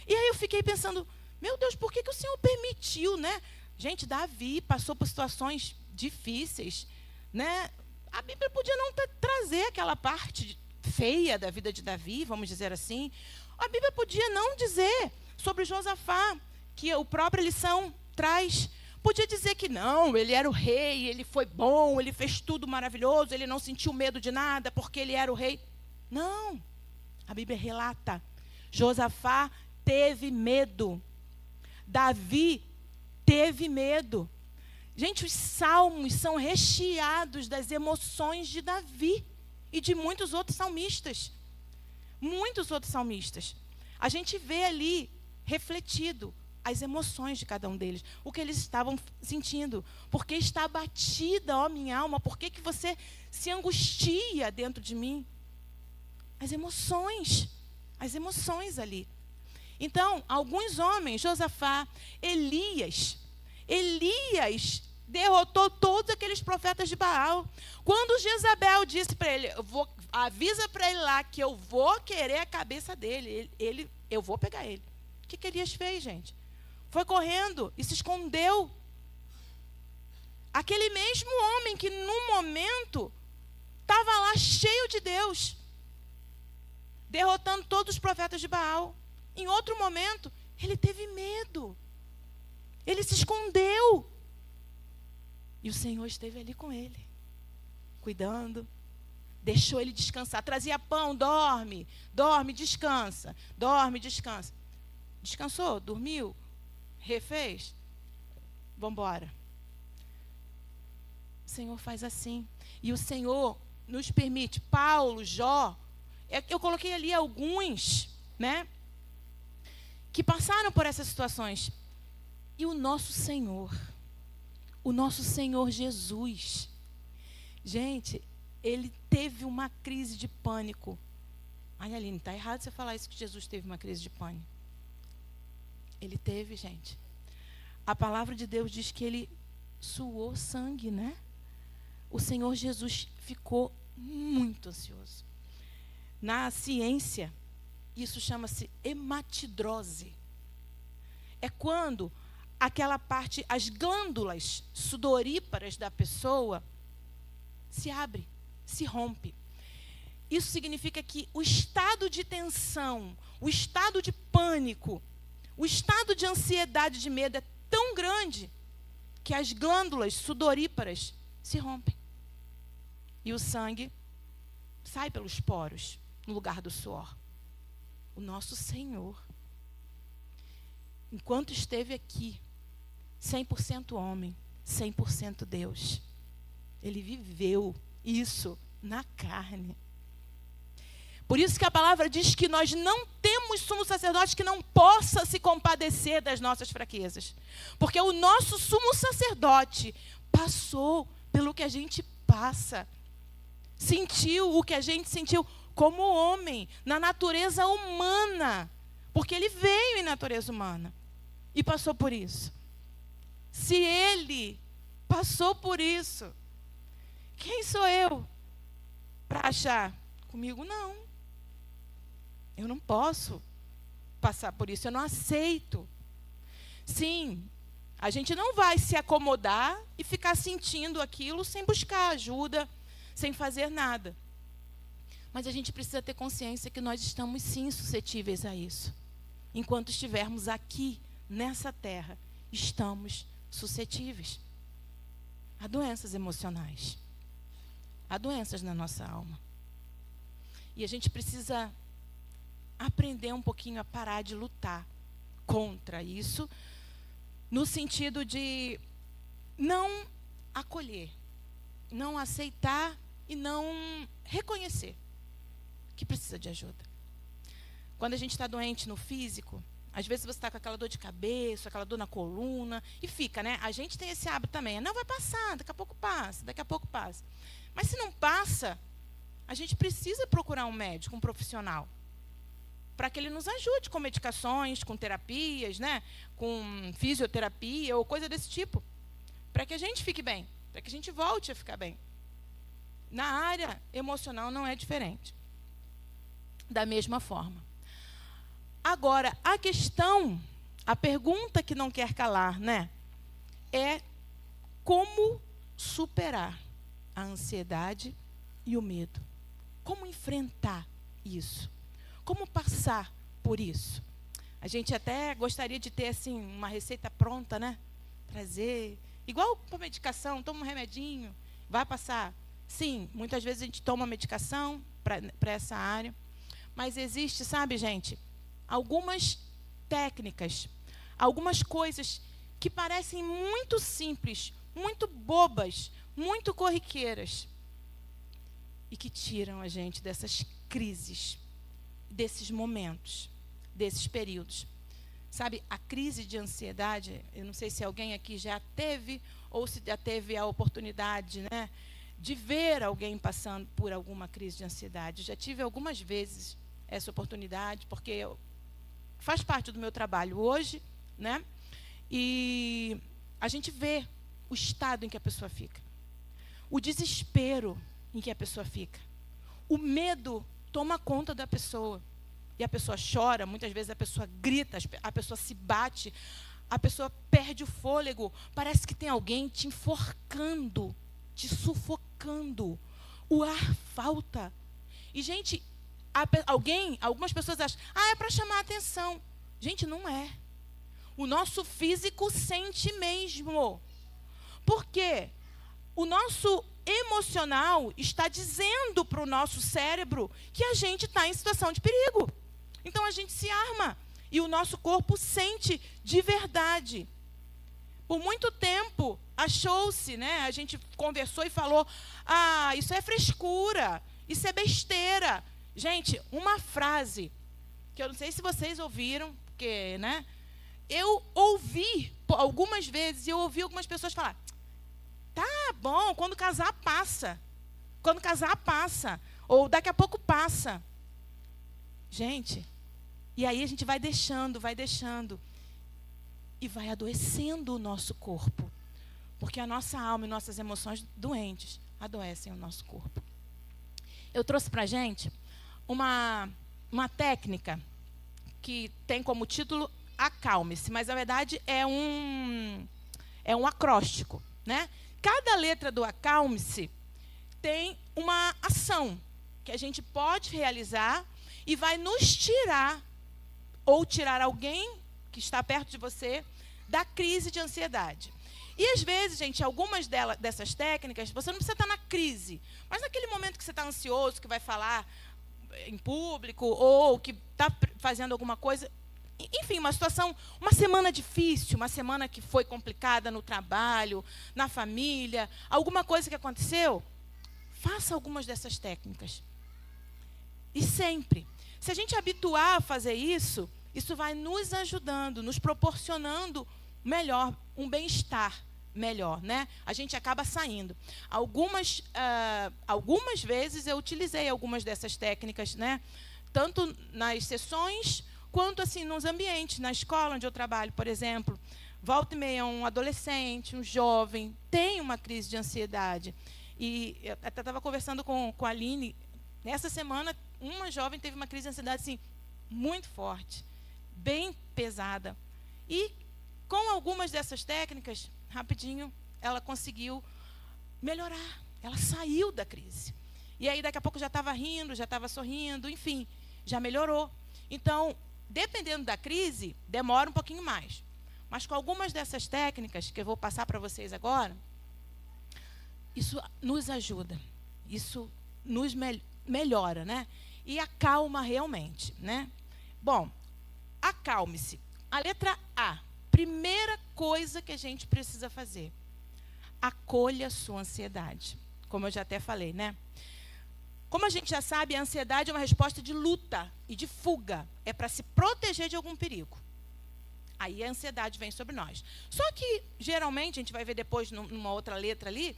E aí eu fiquei pensando, meu Deus, por que o Senhor permitiu, né? Gente, Davi passou por situações difíceis, né? A Bíblia podia não trazer aquela parte feia da vida de Davi, vamos dizer assim. A Bíblia podia não dizer sobre Josafá, que a própria lição traz. Podia dizer que não, ele era o rei, ele foi bom, ele fez tudo maravilhoso, ele não sentiu medo de nada porque ele era o rei. Não, a Bíblia relata, Josafá teve medo, Davi teve medo. Gente, os salmos são recheados das emoções de Davi e de muitos outros salmistas. Muitos outros salmistas. A gente vê ali refletido as emoções de cada um deles, o que eles estavam sentindo. Por que está abatida, ó minha alma? Por que você se angustia dentro de mim? As emoções ali. Então, alguns homens, Josafá, Elias derrotou todos aqueles profetas de Baal. Quando Jezabel disse para ele, avisa para ele lá que eu vou querer a cabeça dele, eu vou pegar ele. O que Elias fez, gente? Foi correndo e se escondeu. Aquele mesmo homem que, num momento, estava lá cheio de Deus, derrotando todos os profetas de Baal. Em outro momento, ele teve medo. Ele se escondeu. E o Senhor esteve ali com ele, cuidando, deixou ele descansar. Trazia pão, dorme, descansa. Descansou, dormiu, refez. Vamos embora. Senhor faz assim. E o Senhor nos permite. Paulo, Jó, eu coloquei ali alguns, né, que passaram por essas situações. E o nosso Senhor Jesus, gente, ele teve uma crise de pânico. Ai, Aline, está errado você falar isso, que Jesus teve uma crise de pânico. Ele teve, gente. A palavra de Deus diz que ele suou sangue, né? O Senhor Jesus ficou muito ansioso. Na ciência, isso chama-se hematidrose. É quando aquela parte, as glândulas sudoríparas da pessoa se abre, se rompe. Isso significa que o estado de tensão, o estado de pânico, o estado de ansiedade, de medo é tão grande que as glândulas sudoríparas se rompem. E o sangue sai pelos poros, no lugar do suor. O nosso Senhor, enquanto esteve aqui, 100% homem, 100% Deus, ele viveu isso na carne. Por isso que a palavra diz que nós não temos sumo sacerdote que não possa se compadecer das nossas fraquezas. Porque o nosso sumo sacerdote passou pelo que a gente passa. Sentiu o que a gente sentiu como homem, na natureza humana. Porque ele veio em natureza humana e passou por isso. Se ele passou por isso, quem sou eu para achar? Comigo não. Eu não posso passar por isso, eu não aceito. Sim, a gente não vai se acomodar e ficar sentindo aquilo sem buscar ajuda, sem fazer nada. Mas a gente precisa ter consciência que nós estamos sim suscetíveis a isso. Enquanto estivermos aqui, nessa terra, estamos suscetíveis a doenças emocionais, a doenças na nossa alma. E a gente precisa aprender um pouquinho a parar de lutar contra isso, no sentido de não acolher, não aceitar e não reconhecer que precisa de ajuda. Quando a gente está doente no físico, às vezes você está com aquela dor de cabeça, aquela dor na coluna, e fica, né? A gente tem esse hábito também. Não, vai passar, daqui a pouco passa, daqui a pouco passa. Mas se não passa, a gente precisa procurar um médico, um profissional, para que ele nos ajude com medicações, com terapias, né? Com fisioterapia ou coisa desse tipo, para que a gente fique bem, para que a gente volte a ficar bem. Na área emocional não é diferente. Da mesma forma. Agora, a pergunta que não quer calar, né? É como superar a ansiedade e o medo. Como enfrentar isso? Como passar por isso? A gente até gostaria de ter assim uma receita pronta, né? Trazer, igual para medicação, toma um remedinho, vai passar. Sim, muitas vezes a gente toma medicação para essa área, mas existe, sabe, gente, algumas técnicas, algumas coisas que parecem muito simples, muito bobas, muito corriqueiras, e que tiram a gente dessas crises, desses momentos, desses períodos. Sabe, a crise de ansiedade, eu não sei se alguém aqui já teve, ou se já teve a oportunidade, né, de ver alguém passando por alguma crise de ansiedade. Já tive algumas vezes essa oportunidade, porque faz parte do meu trabalho hoje, né? E a gente vê o estado em que a pessoa fica, o desespero em que a pessoa fica, o medo toma conta da pessoa, e a pessoa chora, muitas vezes a pessoa grita, a pessoa se bate, a pessoa perde o fôlego, parece que tem alguém te enforcando, te sufocando, o ar falta. E, gente, algumas pessoas acham, é para chamar a atenção. Gente, não é. O nosso físico sente mesmo. Por quê? O nosso emocional está dizendo para o nosso cérebro que a gente está em situação de perigo. Então a gente se arma e o nosso corpo sente de verdade. Por muito tempo, achou-se, né? A gente conversou e falou, isso é frescura, isso é besteira. Gente, uma frase, que eu não sei se vocês ouviram, porque, né? Eu ouvi algumas vezes, eu ouvi algumas pessoas falar, tá bom, quando casar passa. Quando casar passa. Ou daqui a pouco passa. Gente, e aí a gente vai deixando, e vai adoecendo o nosso corpo. Porque a nossa alma e nossas emoções doentes adoecem o nosso corpo. Eu trouxe para a gente uma técnica que tem como título Acalme-se, mas na verdade é um acróstico, né? Cada letra do Acalme-se tem uma ação que a gente pode realizar e vai nos tirar, ou tirar alguém que está perto de você, da crise de ansiedade. E, às vezes, gente, algumas dessas técnicas, você não precisa estar na crise, mas naquele momento que você está ansioso, que vai falar em público, ou que está fazendo alguma coisa, enfim, uma semana difícil, uma semana que foi complicada no trabalho, na família, alguma coisa que aconteceu, faça algumas dessas técnicas. E sempre. Se a gente habituar a fazer isso, isso vai nos ajudando, nos proporcionando melhor, um bem-estar melhor, né? A gente acaba saindo. Algumas vezes eu utilizei algumas dessas técnicas, né? Tanto nas sessões, quanto assim nos ambientes, na escola onde eu trabalho, por exemplo. Volta e meia, um adolescente, um jovem, tem uma crise de ansiedade. E eu até estava conversando com a Aline, nessa semana, uma jovem teve uma crise de ansiedade assim, muito forte, bem pesada. E com algumas dessas técnicas, rapidinho, ela conseguiu melhorar. Ela saiu da crise. E aí, daqui a pouco, já estava rindo, já estava sorrindo, enfim, já melhorou. Então, dependendo da crise, demora um pouquinho mais. Mas com algumas dessas técnicas, que eu vou passar para vocês agora, isso nos ajuda, isso nos melhora, né? E acalma realmente, né? Bom, acalme-se. A letra A, primeira coisa que a gente precisa fazer, acolha a sua ansiedade. Como eu já até falei, né? Como a gente já sabe, a ansiedade é uma resposta de luta e de fuga. É para se proteger de algum perigo. Aí a ansiedade vem sobre nós. Só que, geralmente, a gente vai ver depois numa outra letra ali,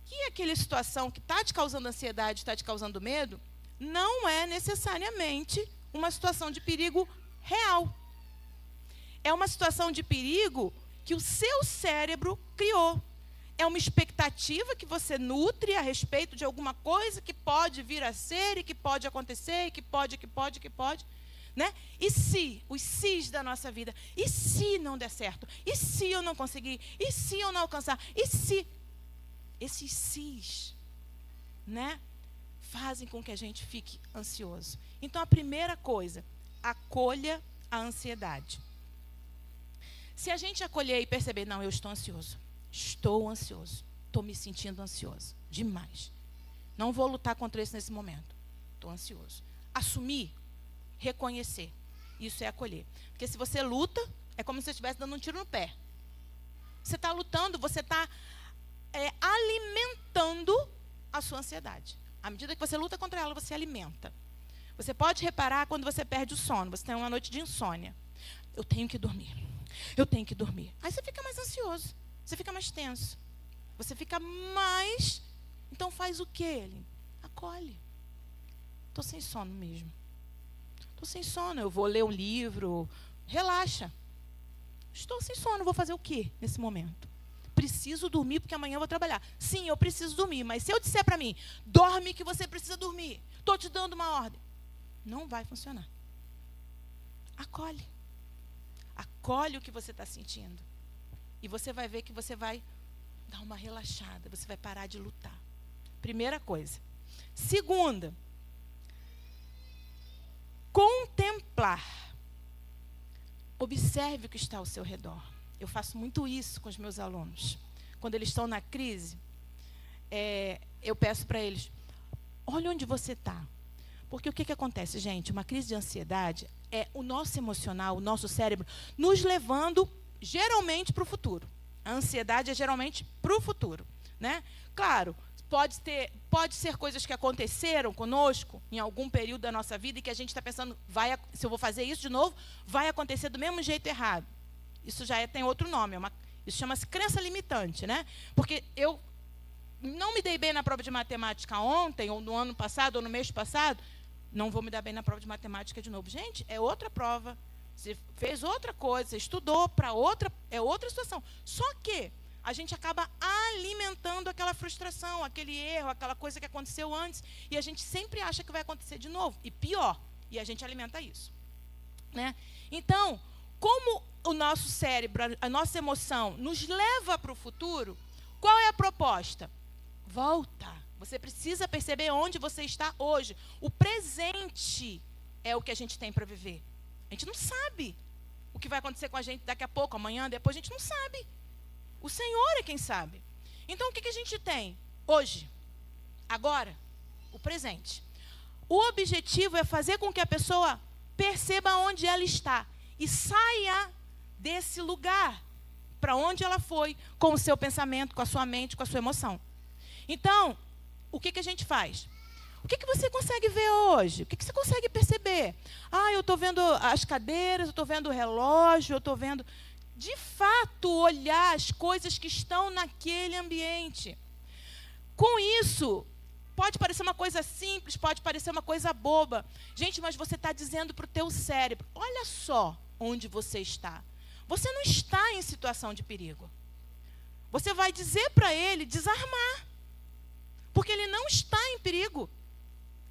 que aquela situação que está te causando ansiedade, está te causando medo, não é necessariamente uma situação de perigo real. É uma situação de perigo que o seu cérebro criou. É uma expectativa que você nutre a respeito de alguma coisa que pode vir a ser e que pode acontecer, e que pode, né? E se, os sis da nossa vida, e se não der certo? E se eu não conseguir? E se eu não alcançar? E se? Esses sis, né, fazem com que a gente fique ansioso. Então, a primeira coisa, acolha a ansiedade. Se a gente acolher e perceber, não, eu estou ansioso, estou me sentindo ansioso, demais. Não vou lutar contra isso nesse momento, estou ansioso. Assumir, reconhecer, isso é acolher. Porque se você luta, é como se você estivesse dando um tiro no pé. Você está lutando, você está alimentando a sua ansiedade. À medida que você luta contra ela, você alimenta. Você pode reparar quando você perde o sono, você tem uma noite de insônia. Eu tenho que dormir. Aí você fica mais ansioso, você fica mais tenso, você fica mais... Então faz o quê, Ellen? Acolhe. Estou sem sono mesmo. Estou sem sono, eu vou ler um livro. Relaxa. Estou sem sono, vou fazer o quê nesse momento? Preciso dormir porque amanhã eu vou trabalhar. Sim, eu preciso dormir, mas se eu disser para mim, dorme que você precisa dormir, estou te dando uma ordem, não vai funcionar. Acolhe. Acolhe o que você está sentindo. E você vai ver que você vai dar uma relaxada, você vai parar de lutar. Primeira coisa. Segunda, contemplar. Observe o que está ao seu redor. Eu faço muito isso com os meus alunos. Quando eles estão na crise, eu peço para eles, olha onde você está. Porque o que acontece, gente? Uma crise de ansiedade é o nosso emocional, o nosso cérebro, nos levando, geralmente, para o futuro. A ansiedade é geralmente para o futuro, né? Claro, pode ser coisas que aconteceram conosco em algum período da nossa vida e que a gente está pensando, se eu vou fazer isso de novo, vai acontecer do mesmo jeito errado. Isso já tem outro nome, isso chama-se crença limitante, né? Porque eu não me dei bem na prova de matemática ontem, ou no ano passado, ou no mês passado, não vou me dar bem na prova de matemática de novo. Gente, é outra prova. Você fez outra coisa, você estudou para outra, é outra situação. Só que a gente acaba alimentando aquela frustração, aquele erro, aquela coisa que aconteceu antes, e a gente sempre acha que vai acontecer de novo, e pior, e a gente alimenta isso, né? Então, como o nosso cérebro, a nossa emoção nos leva para o futuro, qual é a proposta? Volta. Você precisa perceber onde você está hoje. O presente é o que a gente tem para viver. A gente não sabe o que vai acontecer com a gente daqui a pouco, amanhã, depois, a gente não sabe. O Senhor é quem sabe. Então, o que a gente tem hoje, agora? O presente. O objetivo é fazer com que a pessoa perceba onde ela está e saia desse lugar para onde ela foi, com o seu pensamento, com a sua mente, com a sua emoção. Então, o que a gente faz? O que você consegue ver hoje? O que você consegue perceber? Eu estou vendo as cadeiras, eu estou vendo o relógio, eu estou vendo... De fato, olhar as coisas que estão naquele ambiente. Com isso, pode parecer uma coisa simples, pode parecer uma coisa boba. Gente, mas você está dizendo para o teu cérebro, olha só onde você está. Você não está em situação de perigo. Você vai dizer para ele desarmar. Porque ele não está em perigo.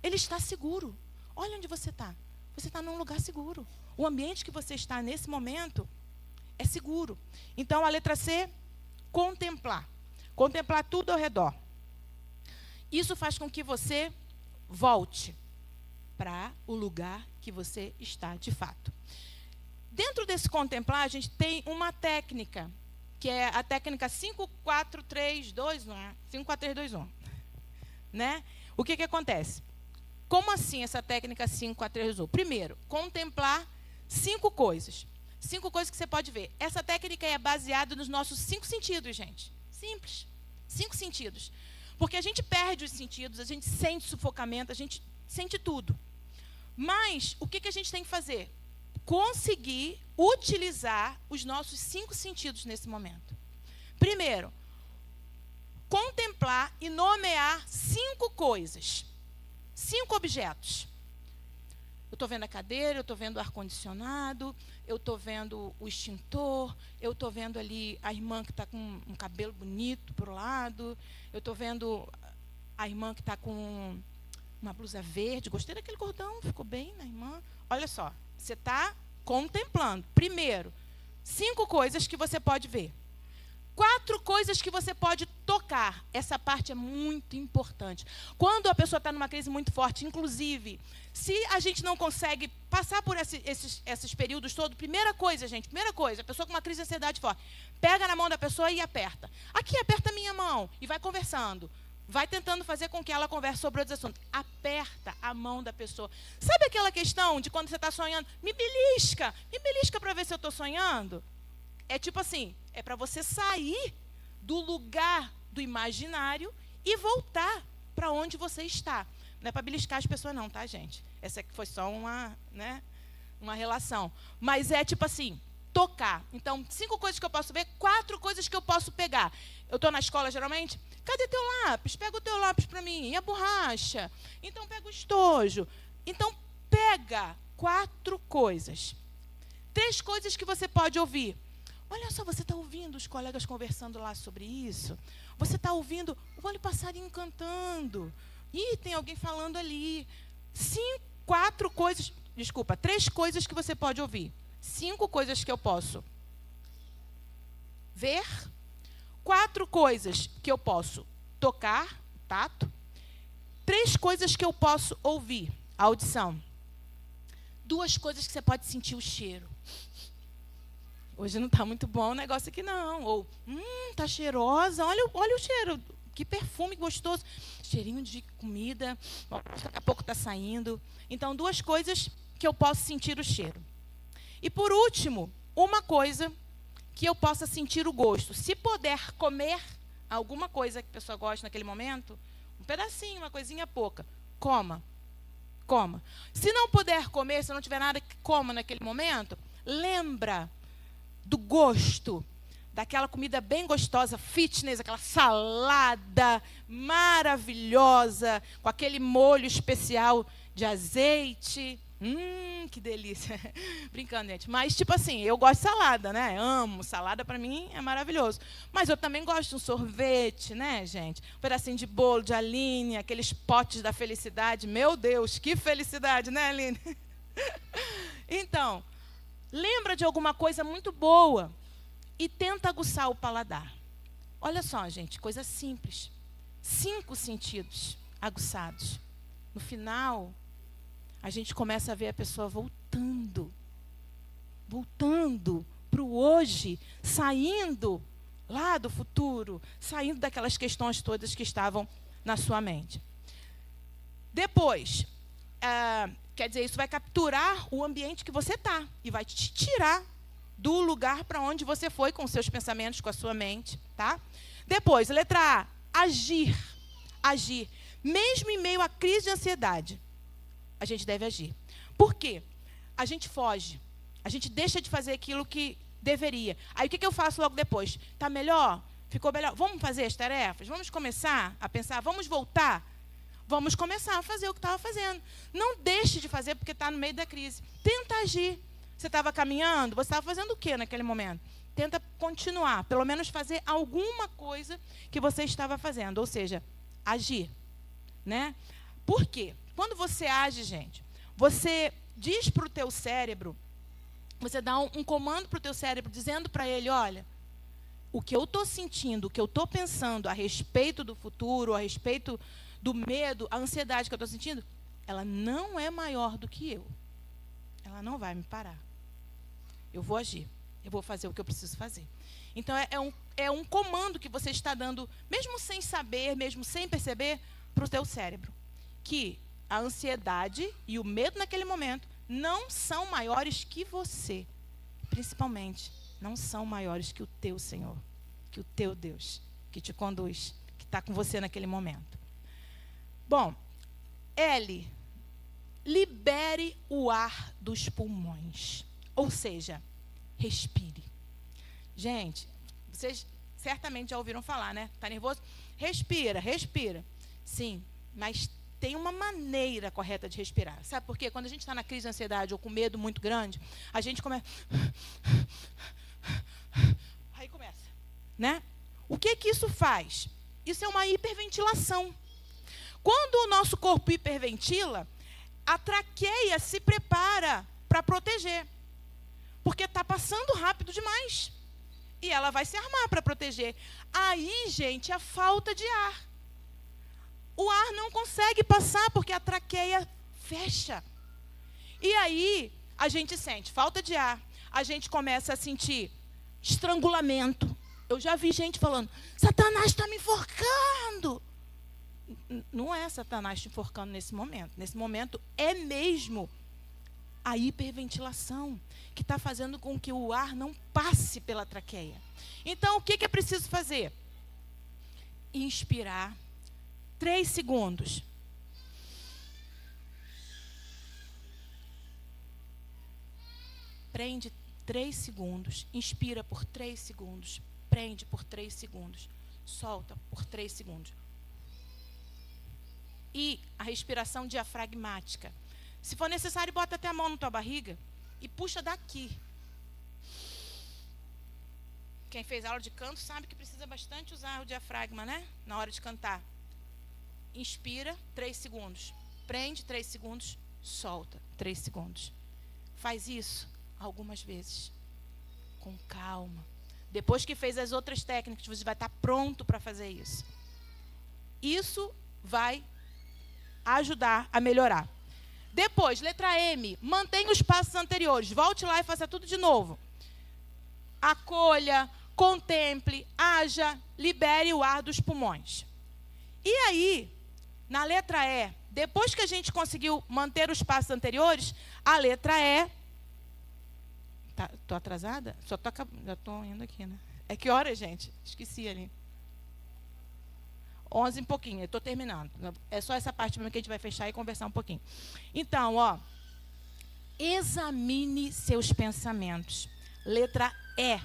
Ele está seguro. Olha onde você está. Você está num lugar seguro. O ambiente que você está nesse momento é seguro. Então, a letra C, contemplar. Contemplar tudo ao redor. Isso faz com que você volte para o lugar que você está de fato. Dentro desse contemplar, a gente tem uma técnica, que é a técnica 5-4-3-2-1. 5-4-3-2-1. Né? O que acontece? Como assim essa técnica 5-4-3-2-1? Primeiro, contemplar 5 coisas. 5 coisas que você pode ver. Essa técnica é baseada nos nossos 5 sentidos, gente. Simples. 5 sentidos. Porque a gente perde os sentidos, a gente sente sufocamento, a gente sente tudo. Mas, o que a gente tem que fazer? Conseguir utilizar os nossos 5 sentidos nesse momento. Primeiro, contemplar e nomear 5 coisas. 5 objetos. Eu estou vendo a cadeira, eu estou vendo o ar-condicionado, eu estou vendo o extintor, eu estou vendo ali a irmã que está com um cabelo bonito para o lado, eu estou vendo a irmã que está com uma blusa verde. Gostei daquele cordão, ficou bem na irmã. Olha só, você está contemplando. Primeiro, 5 coisas que você pode ver. 4 coisas que você pode tocar. Essa parte é muito importante. Quando a pessoa está numa crise muito forte, inclusive, se a gente não consegue passar por esses períodos todos, primeira coisa, a pessoa com uma crise de ansiedade forte, pega na mão da pessoa e aperta. Aqui, aperta a minha mão e vai conversando. Vai tentando fazer com que ela converse sobre outros assuntos. Aperta a mão da pessoa. Sabe aquela questão de quando você está sonhando? Me belisca para ver se eu estou sonhando? É tipo assim, é para você sair do lugar do imaginário e voltar para onde você está. Não é para beliscar as pessoas não, tá, gente? Essa aqui foi só uma relação. Mas é tipo assim, tocar. Então, 5 coisas que eu posso ver, 4 coisas que eu posso pegar. Eu estou na escola, geralmente, cadê teu lápis? Pega o teu lápis para mim. E a borracha? Então, pega o estojo. Então, pega 4 coisas. 3 coisas que você pode ouvir. Olha só, você está ouvindo os colegas conversando lá sobre isso? Você está ouvindo, olha o passarinho cantando. Ih, tem alguém falando ali. 3 coisas que você pode ouvir. 5 coisas que eu posso ver. 4 coisas que eu posso tocar, tato. 3 coisas que eu posso ouvir, audição. 2 coisas que você pode sentir o cheiro. Hoje não está muito bom o negócio aqui, não. Ou, está cheirosa. Olha o cheiro. Que perfume gostoso. Cheirinho de comida. Daqui a pouco está saindo. Então, 2 coisas que eu posso sentir o cheiro. E, por último, uma coisa que eu possa sentir o gosto. Se puder comer alguma coisa que a pessoa gosta naquele momento, um pedacinho, uma coisinha pouca, coma. Coma. Se não puder comer, se não tiver nada que coma naquele momento, lembra do gosto daquela comida bem gostosa, fitness, aquela salada maravilhosa, com aquele molho especial de azeite. Que delícia. Brincando, gente. Mas, tipo assim, eu gosto de salada, né? Amo. Salada, para mim, é maravilhoso. Mas eu também gosto de um sorvete, né, gente? Um pedacinho de bolo de Aline, aqueles potes da felicidade. Meu Deus, que felicidade, né, Aline? Então, lembra de alguma coisa muito boa e tenta aguçar o paladar. Olha só, gente, coisa simples. 5 sentidos aguçados. No final, a gente começa a ver a pessoa voltando para o hoje, saindo lá do futuro, saindo daquelas questões todas que estavam na sua mente. Depois, quer dizer, isso vai capturar o ambiente que você está e vai te tirar do lugar para onde você foi com os seus pensamentos, com a sua mente, tá? Depois, letra A, agir. Agir. Mesmo em meio à crise de ansiedade, a gente deve agir. Por quê? A gente foge. A gente deixa de fazer aquilo que deveria. Aí o que eu faço logo depois? Está melhor? Ficou melhor? Vamos fazer as tarefas? Vamos começar a pensar? Vamos voltar? Vamos começar a fazer o que estava fazendo. Não deixe de fazer porque está no meio da crise. Tenta agir. Você estava caminhando? Você estava fazendo o quê naquele momento? Tenta continuar. Pelo menos fazer alguma coisa que você estava fazendo. Ou seja, agir. Né? Por quê? Quando você age, gente, você diz para o teu cérebro, você dá um comando para o teu cérebro, dizendo para ele, olha, o que eu estou sentindo, o que eu estou pensando a respeito do futuro, a respeito do medo, a ansiedade que eu estou sentindo, ela não é maior do que eu. Ela não vai me parar. Eu vou agir. Eu vou fazer o que eu preciso fazer. Então, é um comando que você está dando, mesmo sem saber, mesmo sem perceber, para o teu cérebro. Que a ansiedade e o medo naquele momento não são maiores que você. Principalmente, não são maiores que o teu Senhor, que o teu Deus, que te conduz, que está com você naquele momento. Bom, L, libere o ar dos pulmões. Ou seja, respire. Gente, vocês certamente já ouviram falar, né? Está nervoso? Respira, respira. Sim, mas tem uma maneira correta de respirar. Sabe por quê? Quando a gente está na crise de ansiedade ou com medo muito grande, a gente começa... Aí começa, né? O que isso faz? Isso é uma hiperventilação. Quando o nosso corpo hiperventila, a traqueia se prepara para proteger. Porque está passando rápido demais. E ela vai se armar para proteger. Aí, gente, a falta de ar. O ar não consegue passar porque a traqueia fecha. E aí, a gente sente falta de ar. A gente começa a sentir estrangulamento. Eu já vi gente falando, Satanás está me enforcando. Não é Satanás te enforcando nesse momento. Nesse momento é mesmo a hiperventilação que está fazendo com que o ar não passe pela traqueia. Então, o que é preciso fazer? Inspirar 3 segundos. Prende 3 segundos. Inspira por 3 segundos. Prende por 3 segundos. Solta por 3 segundos. E a respiração diafragmática. Se for necessário, bota até a mão na tua barriga e puxa daqui. Quem fez aula de canto sabe que precisa bastante usar o diafragma, né? Na hora de cantar. Inspira 3 segundos. Prende 3 segundos. Solta 3 segundos. Faz isso algumas vezes. Com calma. Depois que fez as outras técnicas, você vai estar pronto para fazer isso. Isso vai ajudar a melhorar. Depois, letra M, mantenha os passos anteriores. Volte lá e faça tudo de novo. Acolha, contemple, haja, libere o ar dos pulmões. E aí, na letra E, depois que a gente conseguiu manter os passos anteriores, a letra E, Tô atrasada? Já estou indo aqui, né? É que hora, gente? Esqueci ali. 11 e pouquinho, eu estou terminando. É só essa parte mesmo que a gente vai fechar e conversar um pouquinho. Então, examine seus pensamentos. Letra E.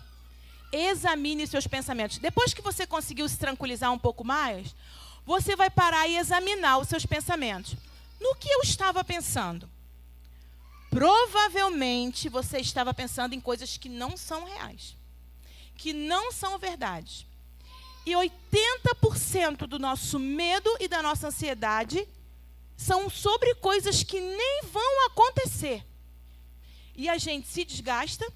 Examine seus pensamentos. Depois que você conseguiu se tranquilizar um pouco mais, você vai parar e examinar os seus pensamentos. No que eu estava pensando? Provavelmente você estava pensando em coisas que não são reais, que não são verdades. E 80% do nosso medo e da nossa ansiedade são sobre coisas que nem vão acontecer. E a gente se desgasta,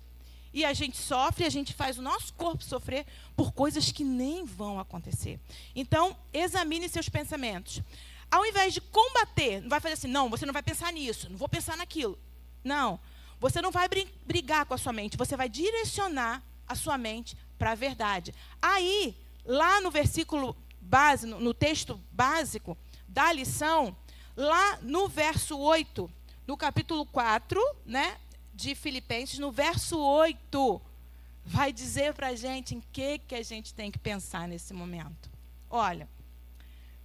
e a gente sofre, a gente faz o nosso corpo sofrer por coisas que nem vão acontecer. Então, examine seus pensamentos. Ao invés de combater, não vai fazer assim, não, você não vai pensar nisso, não vou pensar naquilo. Não, você não vai brigar com a sua mente, você vai direcionar a sua mente para a verdade. Aí, lá no versículo base, no texto básico da lição, lá no verso 8, no capítulo 4, né, de Filipenses, no verso 8, vai dizer para a gente em que a gente tem que pensar nesse momento. Olha,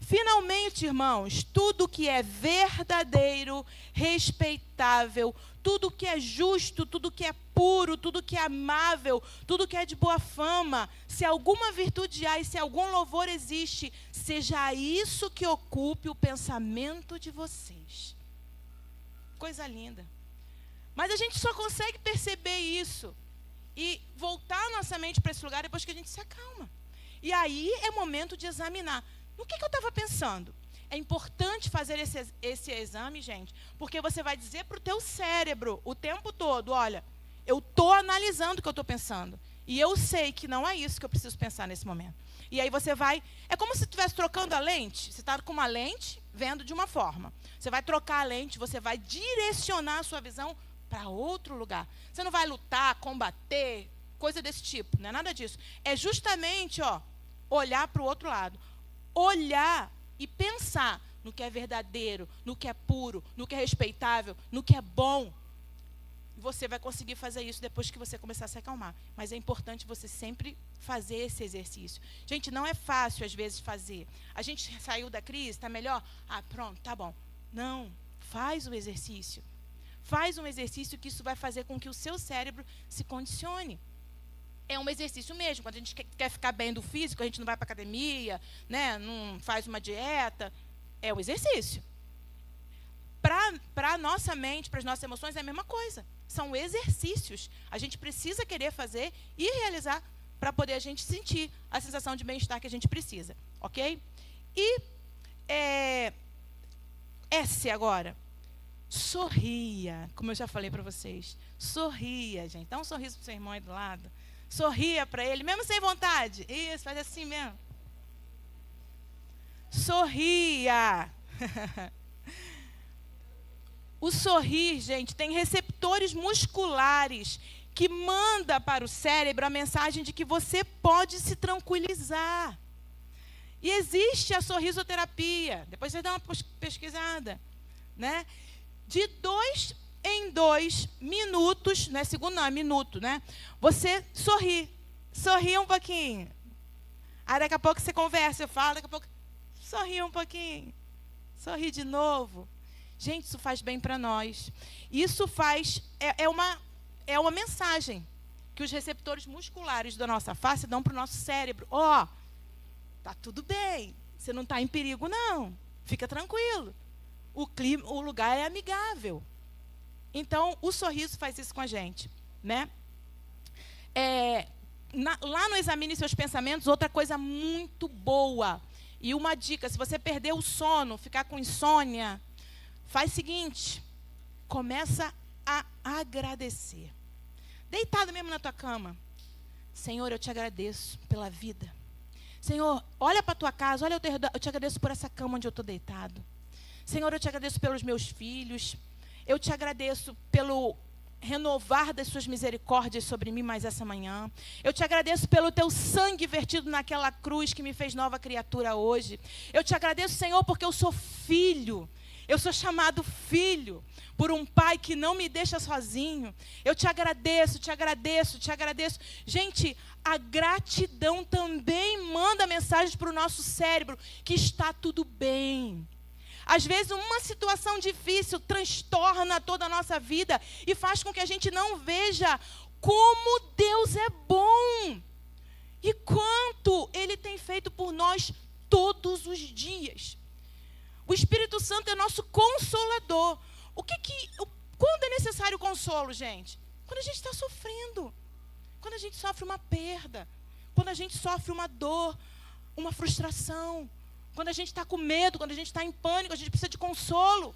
finalmente, irmãos, tudo que é verdadeiro, respeitável, tudo que é justo, tudo que é puro, tudo que é amável, tudo que é de boa fama, se alguma virtude há e se algum louvor existe, seja isso que ocupe o pensamento de vocês. Coisa linda. Mas a gente só consegue perceber isso e voltar a nossa mente para esse lugar depois que a gente se acalma. E aí é momento de examinar. No que eu estava pensando? É importante fazer esse exame, gente, porque você vai dizer para o teu cérebro o tempo todo, olha, eu estou analisando o que eu estou pensando. E eu sei que não é isso que eu preciso pensar nesse momento. E aí você vai... É como se estivesse trocando a lente. Você está com uma lente vendo de uma forma. Você vai trocar a lente, você vai direcionar a sua visão para outro lugar. Você não vai lutar, combater, coisa desse tipo. Não é nada disso. É justamente olhar para o outro lado. Olhar e pensar no que é verdadeiro, no que é puro, no que é respeitável, no que é bom. Você vai conseguir fazer isso depois que você começar a se acalmar. Mas é importante você sempre fazer esse exercício. Gente, não é fácil às vezes fazer. A gente saiu da crise, está melhor? Ah, pronto, tá bom. Não, faz o exercício. Faz um exercício que isso vai fazer com que o seu cérebro se condicione. É um exercício mesmo. Quando a gente quer ficar bem do físico, a gente não vai para a academia, né? Não faz uma dieta. É o exercício. Para a nossa mente, para as nossas emoções, é a mesma coisa. São exercícios. A gente precisa querer fazer e realizar para poder a gente sentir a sensação de bem-estar que a gente precisa. Ok? E S agora. Sorria. Como eu já falei para vocês. Sorria, gente. Dá um sorriso para o seu irmão aí do lado. Sorria para ele, mesmo sem vontade. Isso, faz assim mesmo. Sorria. O sorrir, gente, tem receptores musculares que manda para o cérebro a mensagem de que você pode se tranquilizar. E existe a sorrisoterapia. Depois você dá uma pesquisada, né? De 2 em 2 minutos, não é segundo, não, é minuto, né? Você sorri. Sorri um pouquinho. Aí daqui a pouco você conversa, eu falo, daqui a pouco sorri um pouquinho. Sorri de novo. Gente, isso faz bem para nós. Isso faz... É uma mensagem que os receptores musculares da nossa face dão para o nosso cérebro. Tá tudo bem. Você não está em perigo, não. Fica tranquilo. O lugar é amigável. Então, o sorriso faz isso com a gente, né? Lá no Examine Seus Pensamentos, outra coisa muito boa. E uma dica, se você perder o sono, ficar com insônia, faz o seguinte, começa a agradecer. Deitado mesmo na tua cama. Senhor, eu te agradeço pela vida. Senhor, olha para a tua casa, olha ao teu redor, eu te agradeço por essa cama onde eu estou deitado. Senhor, eu te agradeço pelos meus filhos. Eu te agradeço pelo renovar das suas misericórdias sobre mim mais essa manhã. Eu te agradeço pelo teu sangue vertido naquela cruz que me fez nova criatura hoje. Eu te agradeço, Senhor, porque eu sou filho. Eu sou chamado filho por um pai que não me deixa sozinho. Eu te agradeço, te agradeço, te agradeço. Gente, a gratidão também manda mensagens para o nosso cérebro que está tudo bem. Às vezes, uma situação difícil transtorna toda a nossa vida e faz com que a gente não veja como Deus é bom e quanto Ele tem feito por nós todos os dias. O Espírito Santo é nosso consolador. Quando é necessário consolo, gente? Quando a gente está sofrendo. Quando a gente sofre uma perda. Quando a gente sofre uma dor, uma frustração. Quando a gente está com medo, quando a gente está em pânico, a gente precisa de consolo.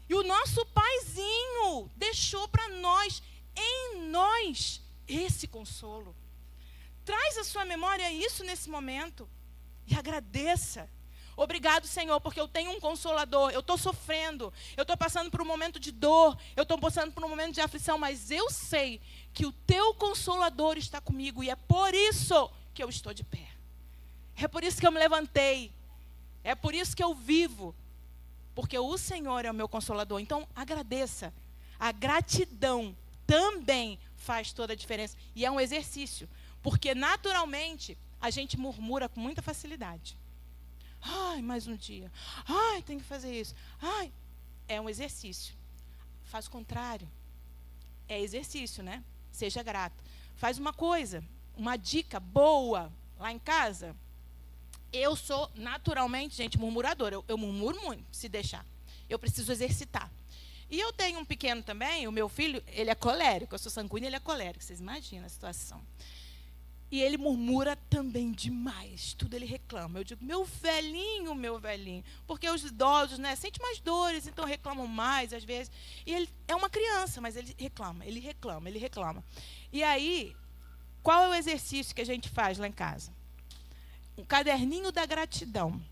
E o nosso paizinho deixou para nós, em nós, esse consolo. Traz à sua memória isso nesse momento. E agradeça. Obrigado, Senhor, porque eu tenho um consolador. Eu estou sofrendo. Eu estou passando por um momento de dor. Eu estou passando por um momento de aflição. Mas eu sei que o teu consolador está comigo. E é por isso que eu estou de pé. É por isso que eu me levantei. É por isso que eu vivo. Porque o Senhor é o meu consolador. Então, agradeça. A gratidão também faz toda a diferença. E é um exercício. Porque, naturalmente, a gente murmura com muita facilidade. Ai, mais um dia. Ai, tem que fazer isso. Ai, é um exercício. Faz o contrário. É exercício, né? Seja grato. Faz uma coisa, uma dica boa lá em casa. Eu sou naturalmente, gente, murmuradora. Eu murmuro muito, se deixar. Eu preciso exercitar. E eu tenho um pequeno também, o meu filho, ele é colérico. Eu sou sanguínea, ele é colérico. Vocês imaginam a situação. E ele murmura também demais. Tudo ele reclama. Eu digo, meu velhinho. Porque os idosos, né, sentem mais dores, então reclamam mais, às vezes. E ele é uma criança, mas ele reclama. E aí, qual é o exercício que a gente faz lá em casa? Um caderninho da gratidão.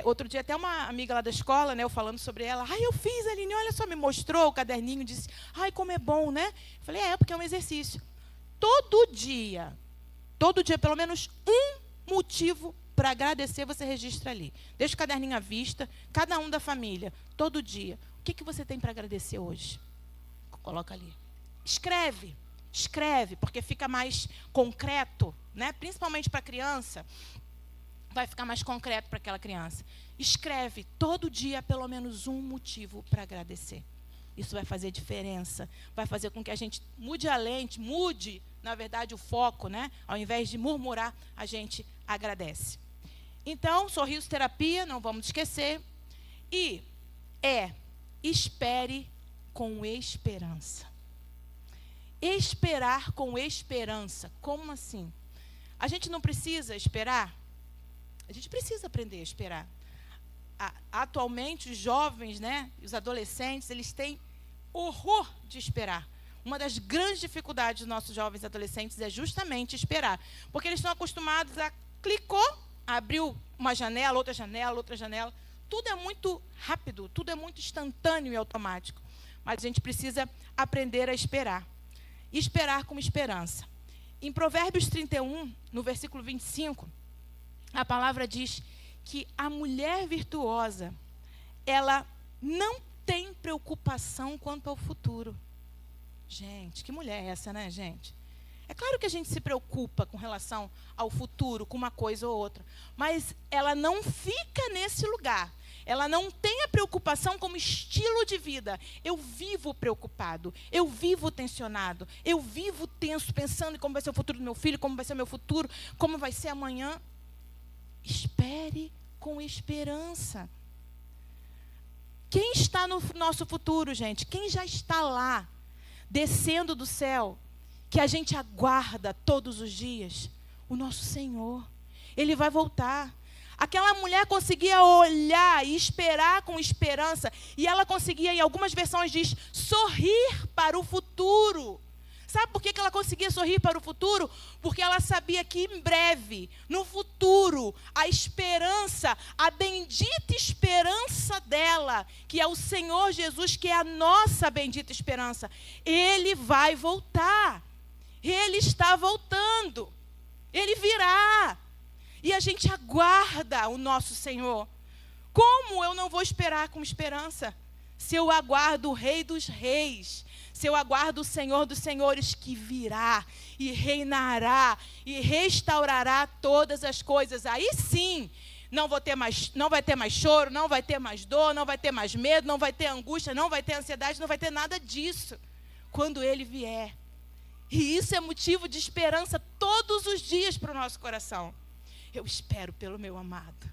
Outro dia, até uma amiga lá da escola, né, eu falando sobre ela. Ai, eu fiz, Aline, olha só, me mostrou o caderninho, disse, ai, como é bom, né? Eu falei, porque é um exercício. Todo dia, pelo menos um motivo para agradecer, você registra ali. Deixa o caderninho à vista, cada um da família, todo dia. O que você tem para agradecer hoje? Coloca ali. Escreve, porque fica mais concreto, né? Principalmente para a criança, vai ficar mais concreto para aquela criança. Escreve todo dia, pelo menos um motivo para agradecer. Isso vai fazer diferença, vai fazer com que a gente mude a lente, na verdade, o foco, né? Ao invés de murmurar, a gente agradece. Então, sorriso terapia, não vamos esquecer. E espere com esperança. Esperar com esperança. Como assim? A gente não precisa esperar? A gente precisa aprender a esperar. Atualmente, os jovens, né, os adolescentes, eles têm horror de esperar. Uma das grandes dificuldades dos nossos jovens adolescentes é justamente esperar. Porque eles estão acostumados a clicou, abriu uma janela, outra janela. Tudo é muito rápido, tudo é muito instantâneo e automático. Mas a gente precisa aprender a esperar. E esperar com esperança. Em Provérbios 31, no versículo 25, a palavra diz que a mulher virtuosa, ela não tem preocupação quanto ao futuro. Gente, que mulher é essa, né, gente? É claro que a gente se preocupa com relação ao futuro, com uma coisa ou outra. Mas ela não fica nesse lugar. Ela não tem a preocupação como estilo de vida. Eu vivo preocupado, eu vivo tensionado, eu vivo tenso, pensando em como vai ser o futuro do meu filho, como vai ser o meu futuro, como vai ser amanhã. Espere com esperança. Quem está no nosso futuro, gente? Quem já está lá, descendo do céu, que a gente aguarda todos os dias? O nosso Senhor. Ele vai voltar. Aquela mulher conseguia olhar e esperar com esperança. E ela conseguia, em algumas versões diz, sorrir para o futuro. Sabe por que ela conseguia sorrir para o futuro? Porque ela sabia que em breve, no futuro, a esperança, a bendita esperança dela, que é o Senhor Jesus, que é a nossa bendita esperança, Ele vai voltar. Ele está voltando. Ele virá. E a gente aguarda o nosso Senhor. Como eu não vou esperar com esperança? Se eu aguardo o Rei dos Reis, se eu aguardo o Senhor dos Senhores, que virá e reinará e restaurará todas as coisas, aí sim, não vai ter mais choro, não vai ter mais dor, não vai ter mais medo, não vai ter angústia, não vai ter ansiedade, não vai ter nada disso, quando Ele vier. E isso é motivo de esperança todos os dias para o nosso coração. Eu espero pelo meu amado.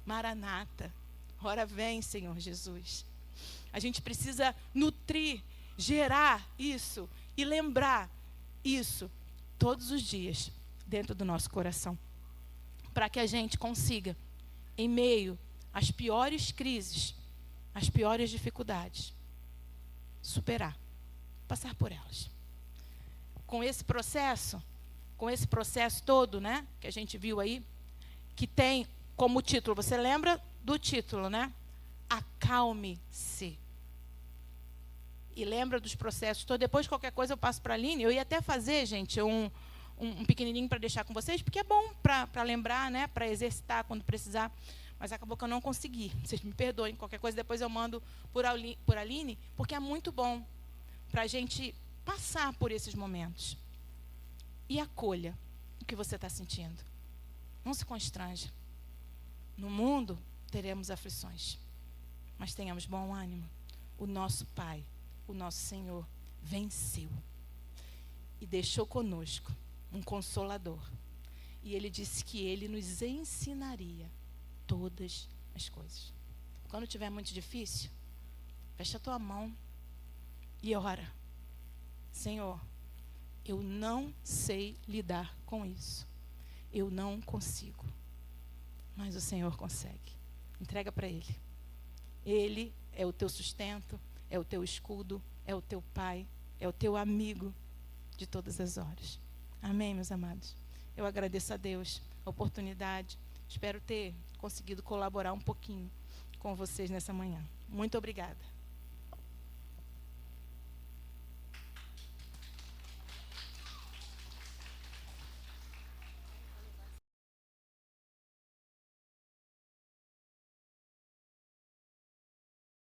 Maranata, ora vem, Senhor Jesus. A gente precisa nutrir, gerar isso e lembrar isso todos os dias dentro do nosso coração, para que a gente consiga, em meio às piores crises, às piores dificuldades, superar, passar por elas. Com esse processo todo, né, que a gente viu aí, que tem como título, você lembra do título, né? Acalme-se. E lembra dos processos todos. Depois, qualquer coisa, eu passo para a Aline. Eu ia até fazer, gente, um pequenininho para deixar com vocês, porque é bom para lembrar, né? Para exercitar quando precisar. Mas acabou que eu não consegui. Vocês me perdoem. Qualquer coisa, depois eu mando por Aline, porque é muito bom para a gente passar por esses momentos. E acolha o que você está sentindo. Não se constranja. No mundo, teremos aflições. Mas tenhamos bom ânimo. O nosso Pai, o nosso Senhor, venceu. E deixou conosco um Consolador. E Ele disse que Ele nos ensinaria todas as coisas. Quando estiver muito difícil, fecha a tua mão e ora. Senhor, eu não sei lidar com isso. Eu não consigo. Mas o Senhor consegue. Entrega para Ele. Ele é o teu sustento, é o teu escudo, é o teu Pai, é o teu amigo de todas as horas. Amém, meus amados? Eu agradeço a Deus a oportunidade. Espero ter conseguido colaborar um pouquinho com vocês nessa manhã. Muito obrigada.